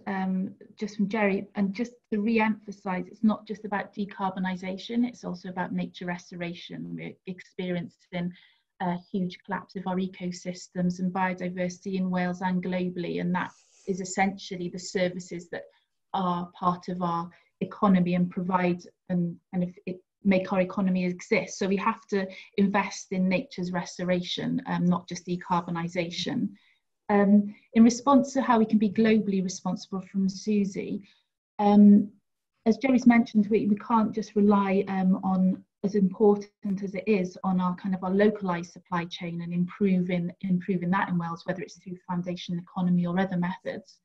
just from Jerry, and just to re-emphasise, it's not just about decarbonisation, it's also about nature restoration. We're experiencing a huge collapse of our ecosystems and biodiversity in Wales and globally, and that is essentially the services that are part of our economy and provide and kind of make our economy exist. So we have to invest in nature's restoration, not just decarbonisation. In response to how we can be globally responsible from Susie, as Jerry's mentioned, we can't just rely on, as important as it is, on our kind of our localised supply chain and improving that in Wales, whether it's through foundation economy or other methods.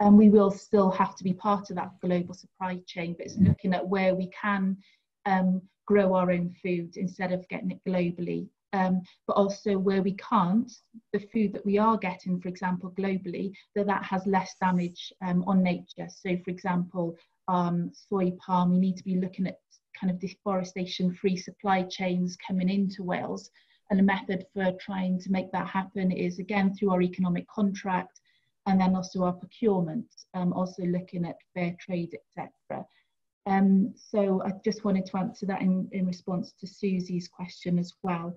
And we will still have to be part of that global supply chain, but it's looking at where we can grow our own food instead of getting it globally. But also where we can't, the food that we are getting, for example, globally, that has less damage on nature. So, for example, soy palm, we need to be looking at kind of deforestation-free supply chains coming into Wales. And a method for trying to make that happen is, again, through our economic contract, and then also our procurement, also looking at fair trade, etc. So I just wanted to answer that in response to Susie's question as well.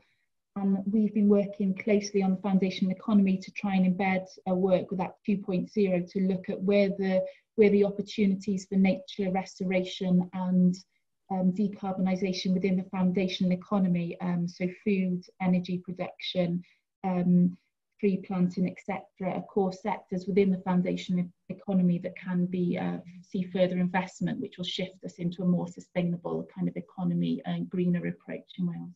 We've been working closely on the foundation economy to try and embed work with that 2.0 to look at where the opportunities for nature restoration and decarbonisation within the foundation economy, so food, energy production, tree planting, etc., are core sectors within the foundation economy that can be see further investment, which will shift us into a more sustainable kind of economy and greener approach in Wales.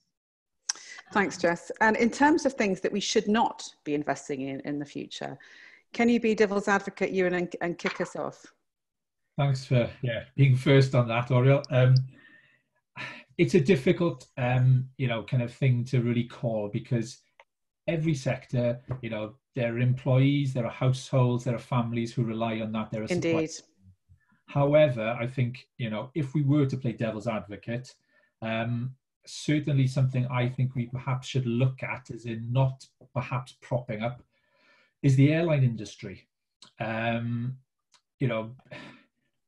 Thanks, Jess. And in terms of things that we should not be investing in the future, can you be devil's advocate, Ewan, and kick us off? Thanks for being first on that, Oriel. It's a difficult, kind of thing to really call, because every sector, there are employees, there are households, there are families who rely on that. There are indeed. However, I think, if we were to play devil's advocate, certainly something I think we perhaps should look at, as in not perhaps propping up, is the airline industry.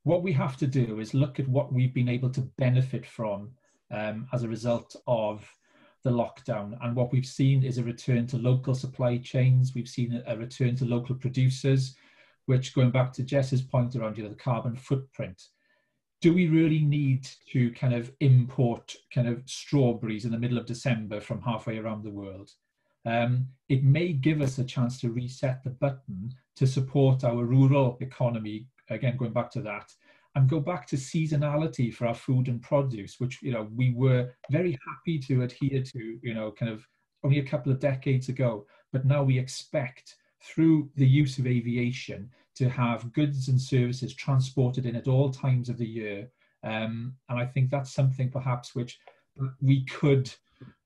What we have to do is look at what we've been able to benefit from as a result of the lockdown, and what we've seen is a return to local supply chains. We've seen a return to local producers, which, going back to Jess's point around the carbon footprint, do we really need to kind of import kind of strawberries in the middle of December from halfway around the world? It may give us a chance to reset the button to support our rural economy, again going back to that, and go back to seasonality for our food and produce, which we were very happy to adhere to, kind of only a couple of decades ago. But now we expect, through the use of aviation, to have goods and services transported in at all times of the year. And I think that's something perhaps which we could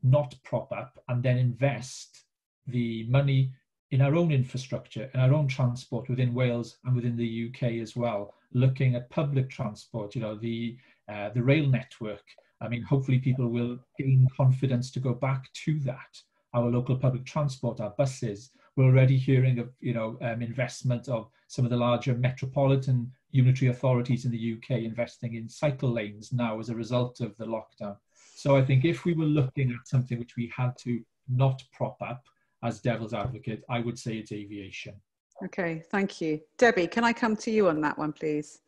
not prop up, and then invest the money in our own infrastructure, in our own transport within Wales and within the UK as well, looking at public transport, the rail network. I mean, hopefully people will gain confidence to go back to that. Our local public transport, our buses. We're already hearing of, investment of some of the larger metropolitan unitary authorities in the UK investing in cycle lanes now as a result of the lockdown. So I think if we were looking at something which we had to not prop up as devil's advocate, I would say it's aviation. Okay, thank you. Debbie, can I come to you on that one, please?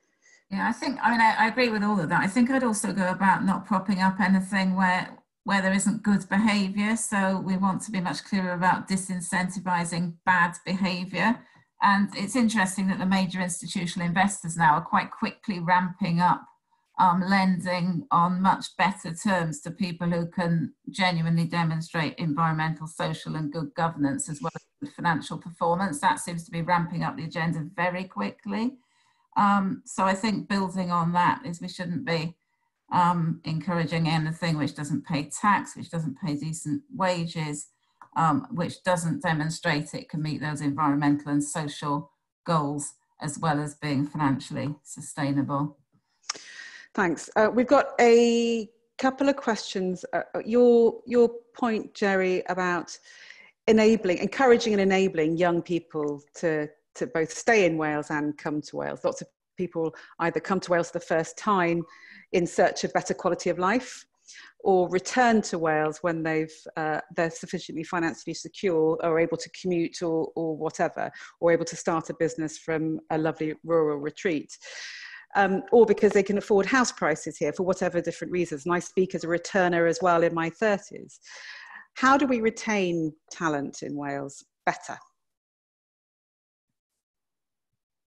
Yeah, I agree with all of that. I think I'd also go about not propping up anything where there isn't good behaviour. So we want to be much clearer about disincentivising bad behaviour. And it's interesting that the major institutional investors now are quite quickly ramping up lending on much better terms to people who can genuinely demonstrate environmental, social and good governance, as well as good financial performance. That seems to be ramping up the agenda very quickly. So I think building on that is we shouldn't be encouraging anything which doesn't pay tax, which doesn't pay decent wages, which doesn't demonstrate it can meet those environmental and social goals, as well as being financially sustainable. Thanks. We've got a couple of questions. Your point, Jerry, about encouraging and enabling young people to to both stay in Wales and come to Wales. Lots of people either come to Wales for the first time in search of better quality of life, or return to Wales when they're sufficiently financially secure, or able to commute or whatever, or able to start a business from a lovely rural retreat. Or because they can afford house prices here for whatever different reasons. And I speak as a returner as well in my 30s. How do we retain talent in Wales better?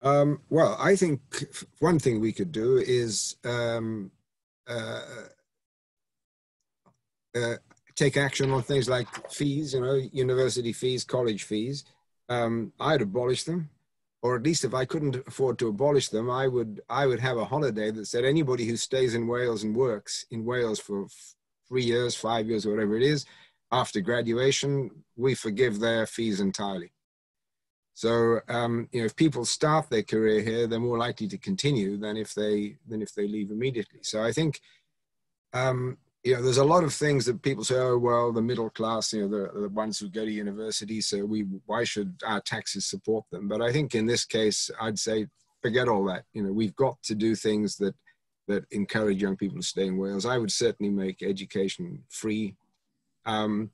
Well, I think one thing we could do is take action on things like fees, university fees, college fees. I'd abolish them, or at least if I couldn't afford to abolish them, I would have a holiday that said anybody who stays in Wales and works in Wales for 3 years, 5 years, or whatever it is, after graduation, we forgive their fees entirely. So, if people start their career here, they're more likely to continue than if they leave immediately. So I think, there's a lot of things that people say, oh, well, the middle class, the ones who go to university, so why should our taxes support them? But I think in this case, I'd say, forget all that. We've got to do things that encourage young people to stay in Wales. I would certainly make education free. And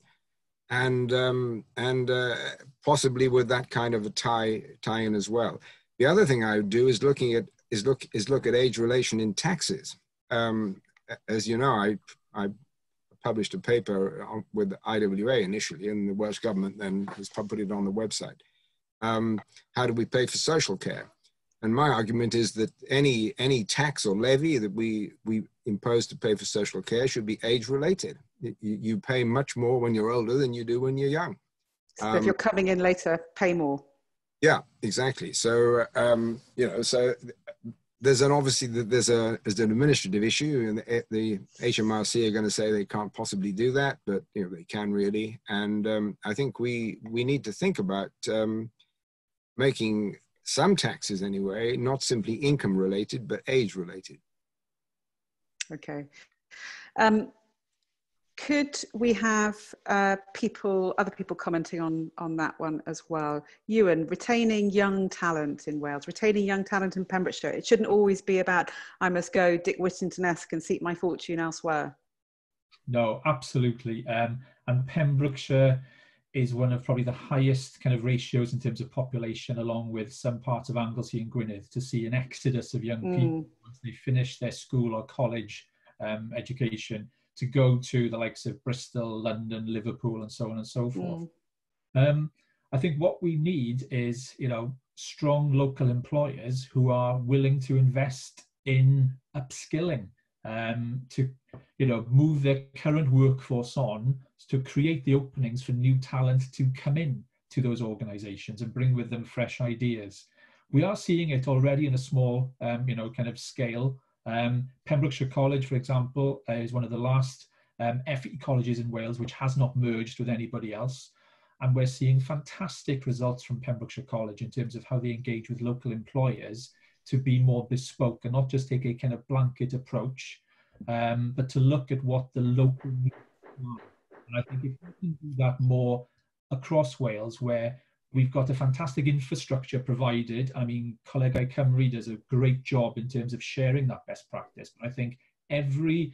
possibly with that kind of a tie-in as well. The other thing I would do is look at age relation in taxes. As you know, I published a paper with IWA initially, and the Welsh government then has put it on the website. How do we pay for social care? And my argument is that any tax or levy that we impose to pay for social care should be age related. You pay much more when you're older than you do when you're young. So if you're coming in later, pay more. Yeah, exactly. So so there's an administrative issue, and the HMRC are going to say they can't possibly do that, but they can really. And I think we need to think about making some taxes anyway, not simply income related, but age related. Okay. Could we have other people commenting on that one as well? Ewan, retaining young talent in Wales, retaining young talent in Pembrokeshire. It shouldn't always be about, I must go Dick Whittington-esque and seek my fortune elsewhere. No, absolutely. And Pembrokeshire is one of probably the highest kind of ratios in terms of population, along with some parts of Anglesey and Gwynedd, to see an exodus of young people once they finish their school or college education, to go to the likes of Bristol, London, Liverpool, and so on and so forth. I think what we need is, strong local employers who are willing to invest in upskilling, to, move their current workforce on, to create the openings for new talent to come in to those organisations and bring with them fresh ideas. We are seeing it already in a small, kind of scale. Pembrokeshire College, for example, is one of the last FE colleges in Wales which has not merged with anybody else. And we're seeing fantastic results from Pembrokeshire College in terms of how they engage with local employers to be more bespoke and not just take a kind of blanket approach, but to look at what the local needs are. And I think if we can do that more across Wales, where we've got a fantastic infrastructure provided. I mean, Colegau Cymru does a great job in terms of sharing that best practice. But I think every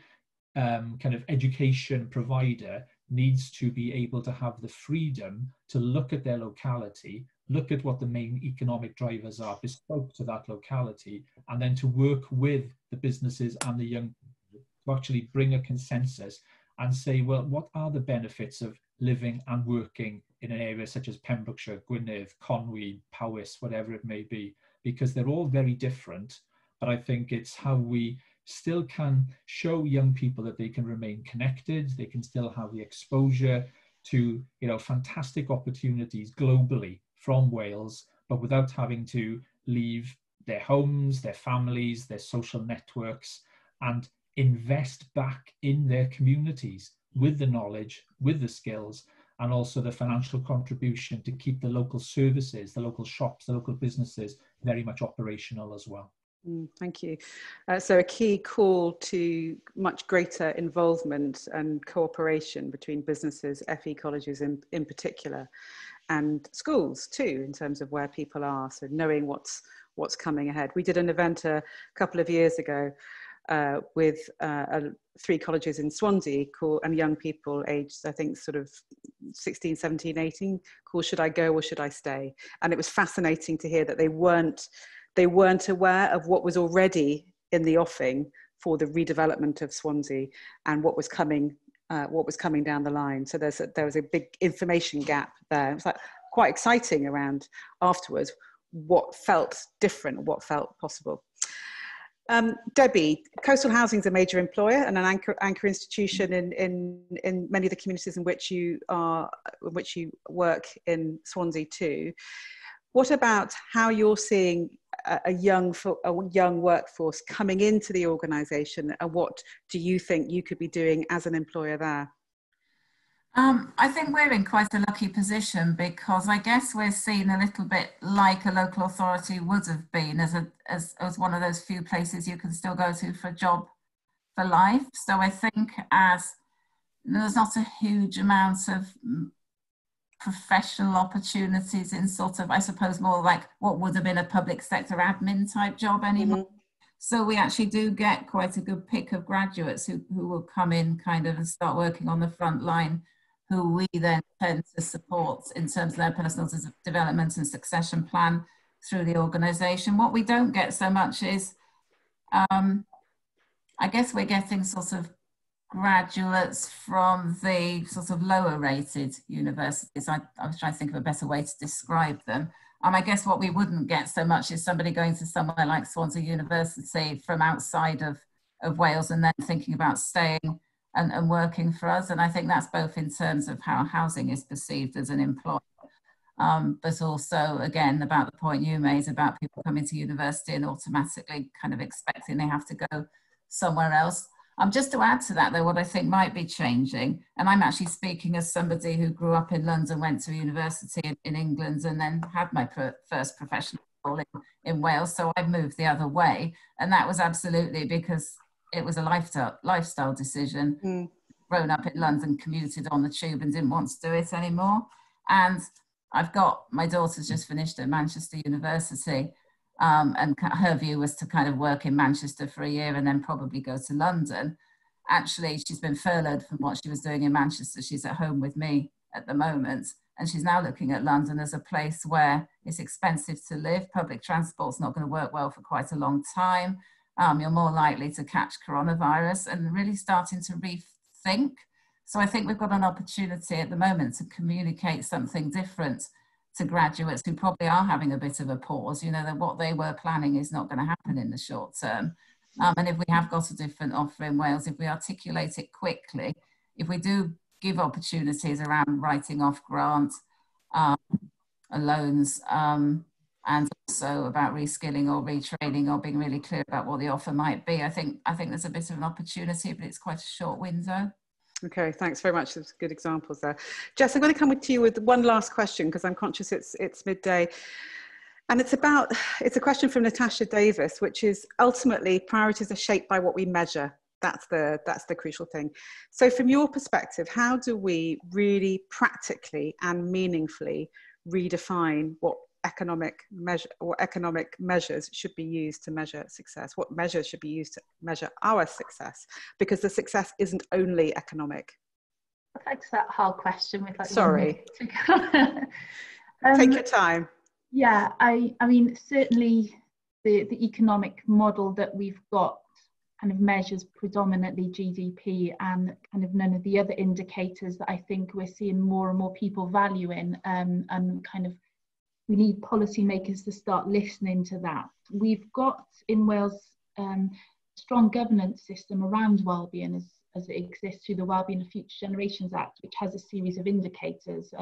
kind of education provider needs to be able to have the freedom to look at their locality, look at what the main economic drivers are bespoke to that locality, and then to work with the businesses and the young people to actually bring a consensus and say, well, what are the benefits of living and working in an area such as Pembrokeshire, Gwynedd, Conwy, Powys, whatever it may be, because they're all very different. But I think it's how we still can show young people that they can remain connected, they can still have the exposure to, fantastic opportunities globally from Wales, but without having to leave their homes, their families, their social networks, and invest back in their communities with the knowledge, with the skills, and also the financial contribution to keep the local services, the local shops, the local businesses very much operational as well. Thank you. So a key call to much greater involvement and cooperation between businesses, FE colleges in particular. schools too, in terms of where people are, so knowing what's coming ahead. We did an event a couple of years ago with 3 colleges in Swansea and young people aged, I think, sort of 16, 17, 18, called Should I Go or Should I Stay? And it was fascinating to hear that they weren't aware of what was already in the offing for the redevelopment of Swansea and what was coming down the line. So there was a big information gap there. It was like quite exciting around afterwards what felt different, what felt possible. Debbie, coastal housing is a major employer and an anchor institution in many of the communities in which you work in Swansea too. What about how you're seeing a young workforce coming into the organisation, and what do you think you could be doing as an employer there? I think we're in quite a lucky position, because I guess we're seen a little bit like a local authority would have been, as one of those few places you can still go to for a job for life. So I think there's not a huge amount of professional opportunities in sort of, I suppose, more like what would have been a public sector admin type job anymore. Mm-hmm. So we actually do get quite a good pick of graduates who will come in kind of and start working on the front line, who we then tend to support in terms of their personal development and succession plan through the organisation. What we don't get so much is, I guess we're getting sort of graduates from the sort of lower rated universities. I was trying to think of a better way to describe them. I guess what we wouldn't get so much is somebody going to somewhere like Swansea University from outside of Wales and then thinking about staying and working for us. And I think that's both in terms of how housing is perceived as an employer, but also, again, about the point you made about people coming to university and automatically kind of expecting they have to go somewhere else. Just to add to that, though, what I think might be changing, and I'm actually speaking as somebody who grew up in London, went to university in England, and then had my first professional role in Wales, so I moved the other way. And that was absolutely because it was a lifestyle decision. Grown up in London, commuted on the tube and didn't want to do it anymore. And my daughter's just finished at Manchester University. And her view was to kind of work in Manchester for a year and then probably go to London. Actually, she's been furloughed from what she was doing in Manchester. She's at home with me at the moment, and she's now looking at London as a place where it's expensive to live. Public transport's not going to work well for quite a long time. You're more likely to catch coronavirus, and really starting to rethink. So I think we've got an opportunity at the moment to communicate something different to graduates who probably are having a bit of a pause, that what they were planning is not going to happen in the short term. And if we have got a different offer in Wales, if we articulate it quickly, if we do give opportunities around writing off grants, loans, and also about reskilling or retraining or being really clear about what the offer might be, I think there's a bit of an opportunity, but it's quite a short window. Okay, thanks very much. There's good examples there. Jess, I'm going to come to you with one last question because I'm conscious it's midday. And it's a question from Natasha Davis, which is ultimately priorities are shaped by what we measure. That's the crucial thing. So from your perspective, how do we really practically and meaningfully redefine what economic measures should be used to measure success? What measures should be used to measure our success? Because the success isn't only economic. That's that hard question with Sorry. Take your time. Yeah, I mean, certainly the economic model that we've got kind of measures predominantly GDP and kind of none of the other indicators that I think we're seeing more and more people valuing, and kind of we need policymakers to start listening to that. We've got in Wales a strong governance system around wellbeing as it exists through the Wellbeing of Future Generations Act, which has a series of indicators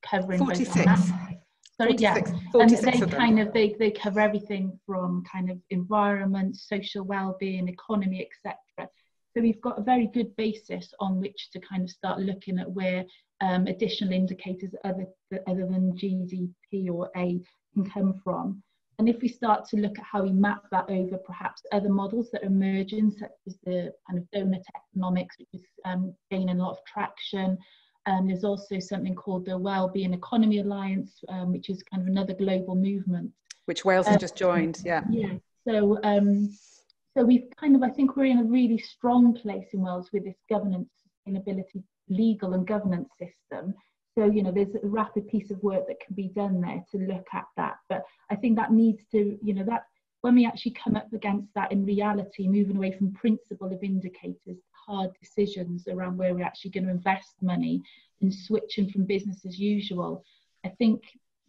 covering 46. Sorry, 46, yeah, 46 and they cover everything from kind of environment, social well-being, economy, etc. So we've got a very good basis on which to kind of start looking at where additional indicators other than GDP or A can come from. And if we start to look at how we map that over perhaps other models that are emerging, such as the kind of donut economics, which is gaining a lot of traction, There's also something called the Wellbeing Economy Alliance, which is kind of another global movement. Which Wales has just joined, yeah. Yeah, so we've kind of, I think we're in a really strong place in Wales with this governance, sustainability, legal and governance system. So, you know, there's a rapid piece of work that can be done there to look at that. But I think that needs to, you know, that when we actually come up against that in reality, moving away from principle of indicators, hard decisions around where we're actually going to invest money and switching from business as usual, I think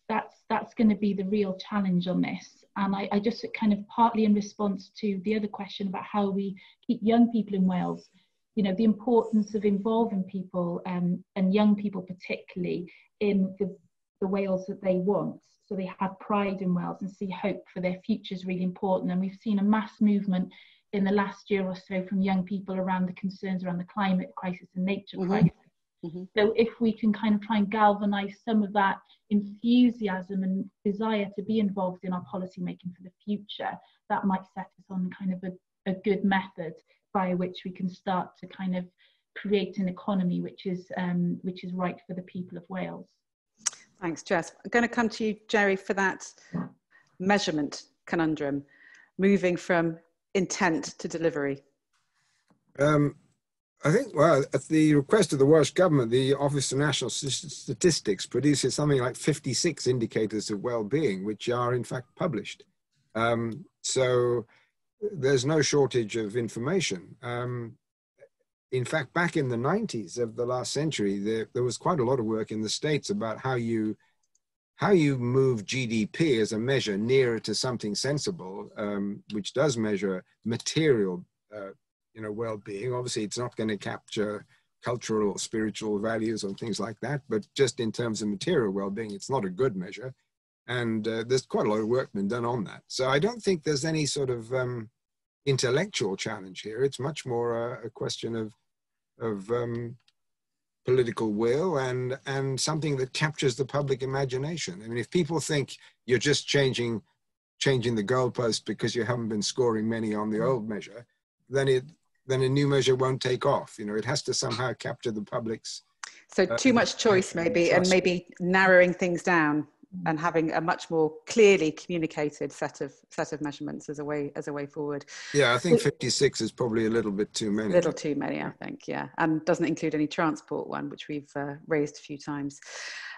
that's going to be the real challenge on this. And I just kind of partly in response to the other question about how we keep young people in Wales, you know, the importance of involving people and young people particularly in the Wales that they want. So they have pride in Wales and see hope for their future is really important. And we've seen a mass movement in the last year or so from young people around the concerns around the climate crisis and nature crisis. So if we can kind of try and galvanise some of that enthusiasm and desire to be involved in our policy making for the future, that might set us on kind of a good method by which we can start to kind of create an economy which is right for the people of Wales. Thanks, Jess. I'm going to come to you, Jerry, for that measurement conundrum, moving from intent to delivery. I think, well, at the request of the Welsh Government, the Office of National Statistics produces something like 56 indicators of well-being, which are in fact published. So there's no shortage of information. In fact, back in the 90s of the last century, there was quite a lot of work in the States about how you move GDP as a measure nearer to something sensible, which does measure material well-being. Obviously, it's not going to capture cultural or spiritual values or things like that, but just in terms of material well-being, it's not a good measure. And there's quite a lot of work been done on that. So I don't think there's any sort of intellectual challenge here. It's much more a question of political will and something that captures the public imagination. I mean, if people think you're just changing the goalpost because you haven't been scoring many on the old measure, then a new measure won't take off. You know, it has to somehow capture the public's. So too much choice maybe, trust. and maybe narrowing things down and having a much more clearly communicated set of measurements as a way forward. Yeah, I think 56 is probably a little bit too many. A little too many, I think, yeah. And doesn't include any transport one, which we've raised a few times.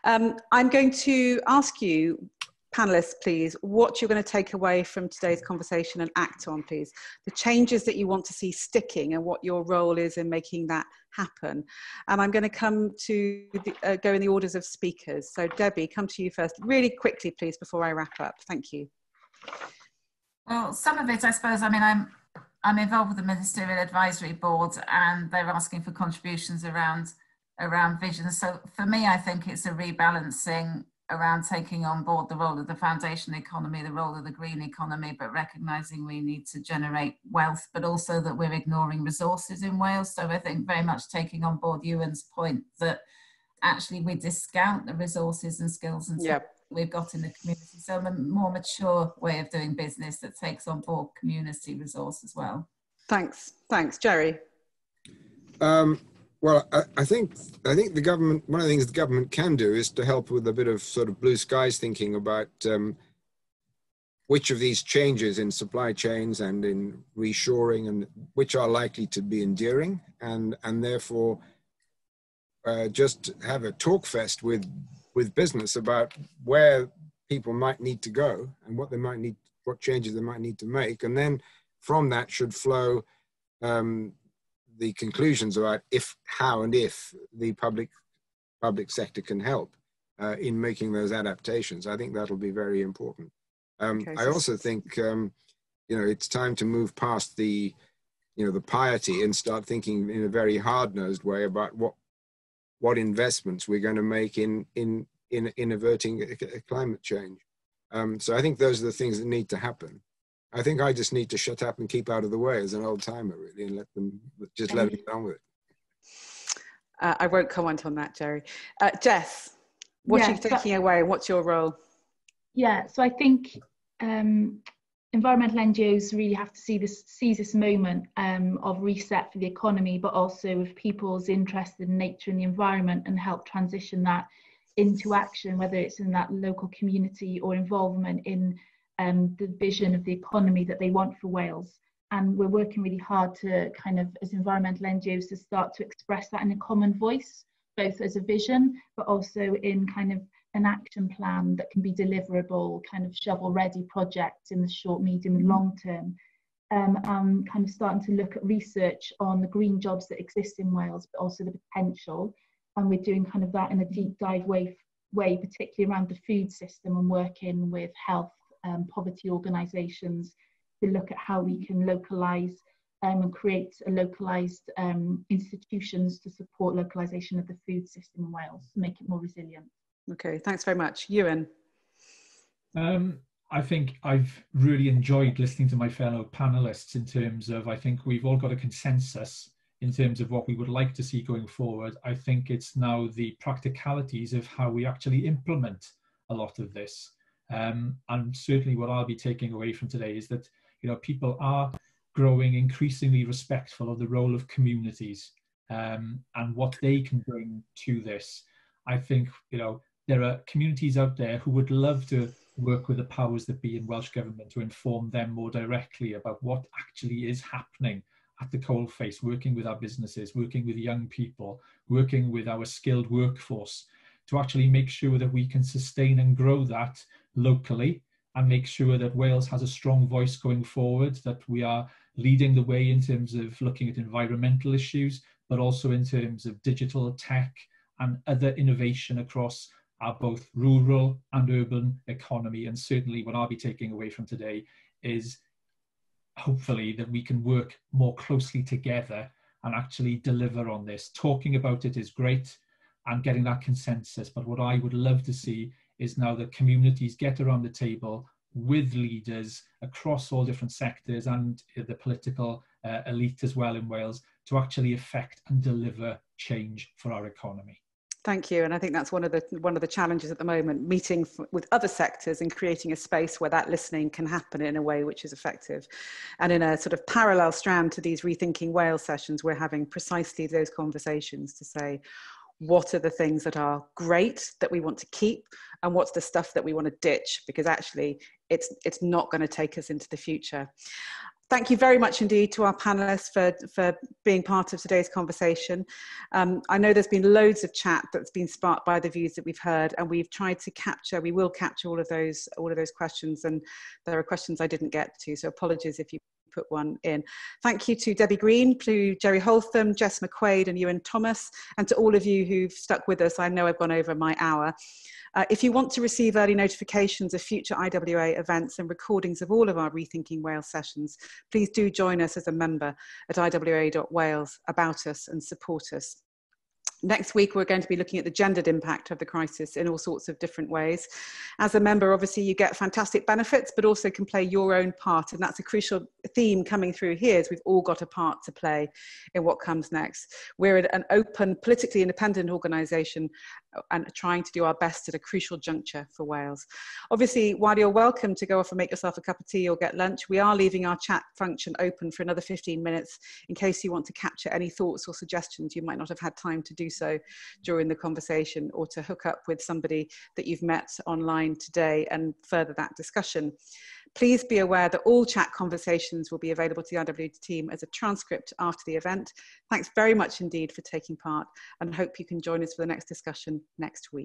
I'm going to ask you, panelists, please, what you're going to take away from today's conversation and act on, please. The changes that you want to see sticking and what your role is in making that happen. And I'm going to come to go in the orders of speakers. So Debbie, come to you first, really quickly, please, before I wrap up. Thank you. Well, some of it, I suppose, I mean, I'm involved with the Ministerial Advisory Board and they're asking for contributions around vision. So for me, I think it's a rebalancing around taking on board the role of the foundation economy, the role of the green economy, but recognising we need to generate wealth, but also that we're ignoring resources in Wales. So I think very much taking on board Ewan's point that actually we discount the resources and skills and we've got in the community. So a more mature way of doing business that takes on board community resource as well. Thanks, Jerry. Well, I think the government, one of the things the government can do is to help with a bit of sort of blue skies thinking about which of these changes in supply chains and in reshoring and which are likely to be enduring, and therefore just have a talk fest with business about where people might need to go and what changes they might need to make, and then from that should flow the conclusions about how and if the public sector can help in making those adaptations. I think that'll be very important. I also think it's time to move past the piety and start thinking in a very hard-nosed way about what investments we're going to make in averting climate change. So I think those are the things that need to happen. I think I just need to shut up and keep out of the way as an old timer, really, and let them get on with it. I won't comment on that, Jerry. Jess, what are you taking away? What's your role? Yeah, so I think environmental NGOs really have to seize this moment of reset for the economy, but also with people's interest in nature and the environment, and help transition that into action, whether it's in that local community or involvement in the vision of the economy that they want for Wales. And we're working really hard to kind of, as environmental NGOs, to start to express that in a common voice, both as a vision, but also in kind of an action plan that can be deliverable, kind of shovel-ready projects in the short, medium and long term. Kind of starting to look at research on the green jobs that exist in Wales, but also the potential. And we're doing kind of that in a deep dive way, particularly around the food system, and working with health poverty organisations to look at how we can localise and create a localised institutions to support localisation of the food system in Wales, to make it more resilient. Okay, thanks very much. Ewan? I think I've really enjoyed listening to my fellow panelists in terms of, I think we've all got a consensus in terms of what we would like to see going forward. I think it's now the practicalities of how we actually implement a lot of this. And certainly what I'll be taking away from today is that, you know, people are growing increasingly respectful of the role of communities and what they can bring to this. I think, you know, there are communities out there who would love to work with the powers that be in Welsh Government to inform them more directly about what actually is happening at the coalface, working with our businesses, working with young people, working with our skilled workforce, to actually make sure that we can sustain and grow that locally, and make sure that Wales has a strong voice going forward, that we are leading the way in terms of looking at environmental issues, but also in terms of digital tech and other innovation across our both rural and urban economy. And certainly what I'll be taking away from today is hopefully that we can work more closely together and actually deliver on this. Talking about it is great and getting that consensus, but what I would love to see is now that communities get around the table with leaders across all different sectors and the political elite as well in Wales, to actually affect and deliver change for our economy. Thank you, and I think that's one of the challenges at the moment, meeting with other sectors and creating a space where that listening can happen in a way which is effective. And in a sort of parallel strand to these Rethinking Wales sessions, we're having precisely those conversations to say, what are the things that are great that we want to keep, and what's the stuff that we want to ditch, because actually it's not going to take us into the future. Thank you very much indeed to our panelists for being part of today's conversation. I know there's been loads of chat that's been sparked by the views that we've heard, and we've tried to capture, we will capture all of those questions, and there are questions I didn't get to, so apologies if you put one in. Thank you to Debbie Green, to Jerry Holtham, Jess McQuaid and Ewan Thomas, and to all of you who've stuck with us. I know I've gone over my hour. If you want to receive early notifications of future IWA events and recordings of all of our Rethinking Wales sessions, please do join us as a member at iwa.wales, about us and support us. Next week, we're going to be looking at the gendered impact of the crisis in all sorts of different ways. As a member, obviously, you get fantastic benefits, but also can play your own part. And that's a crucial theme coming through here, is we've all got a part to play in what comes next. We're an open, politically independent organisation and trying to do our best at a crucial juncture for Wales. Obviously, while you're welcome to go off and make yourself a cup of tea or get lunch, we are leaving our chat function open for another 15 minutes in case you want to capture any thoughts or suggestions you might not have had time to do so during the conversation, or to hook up with somebody that you've met online today and further that discussion. Please be aware that all chat conversations will be available to the IWA team as a transcript after the event. Thanks very much indeed for taking part, and hope you can join us for the next discussion next week.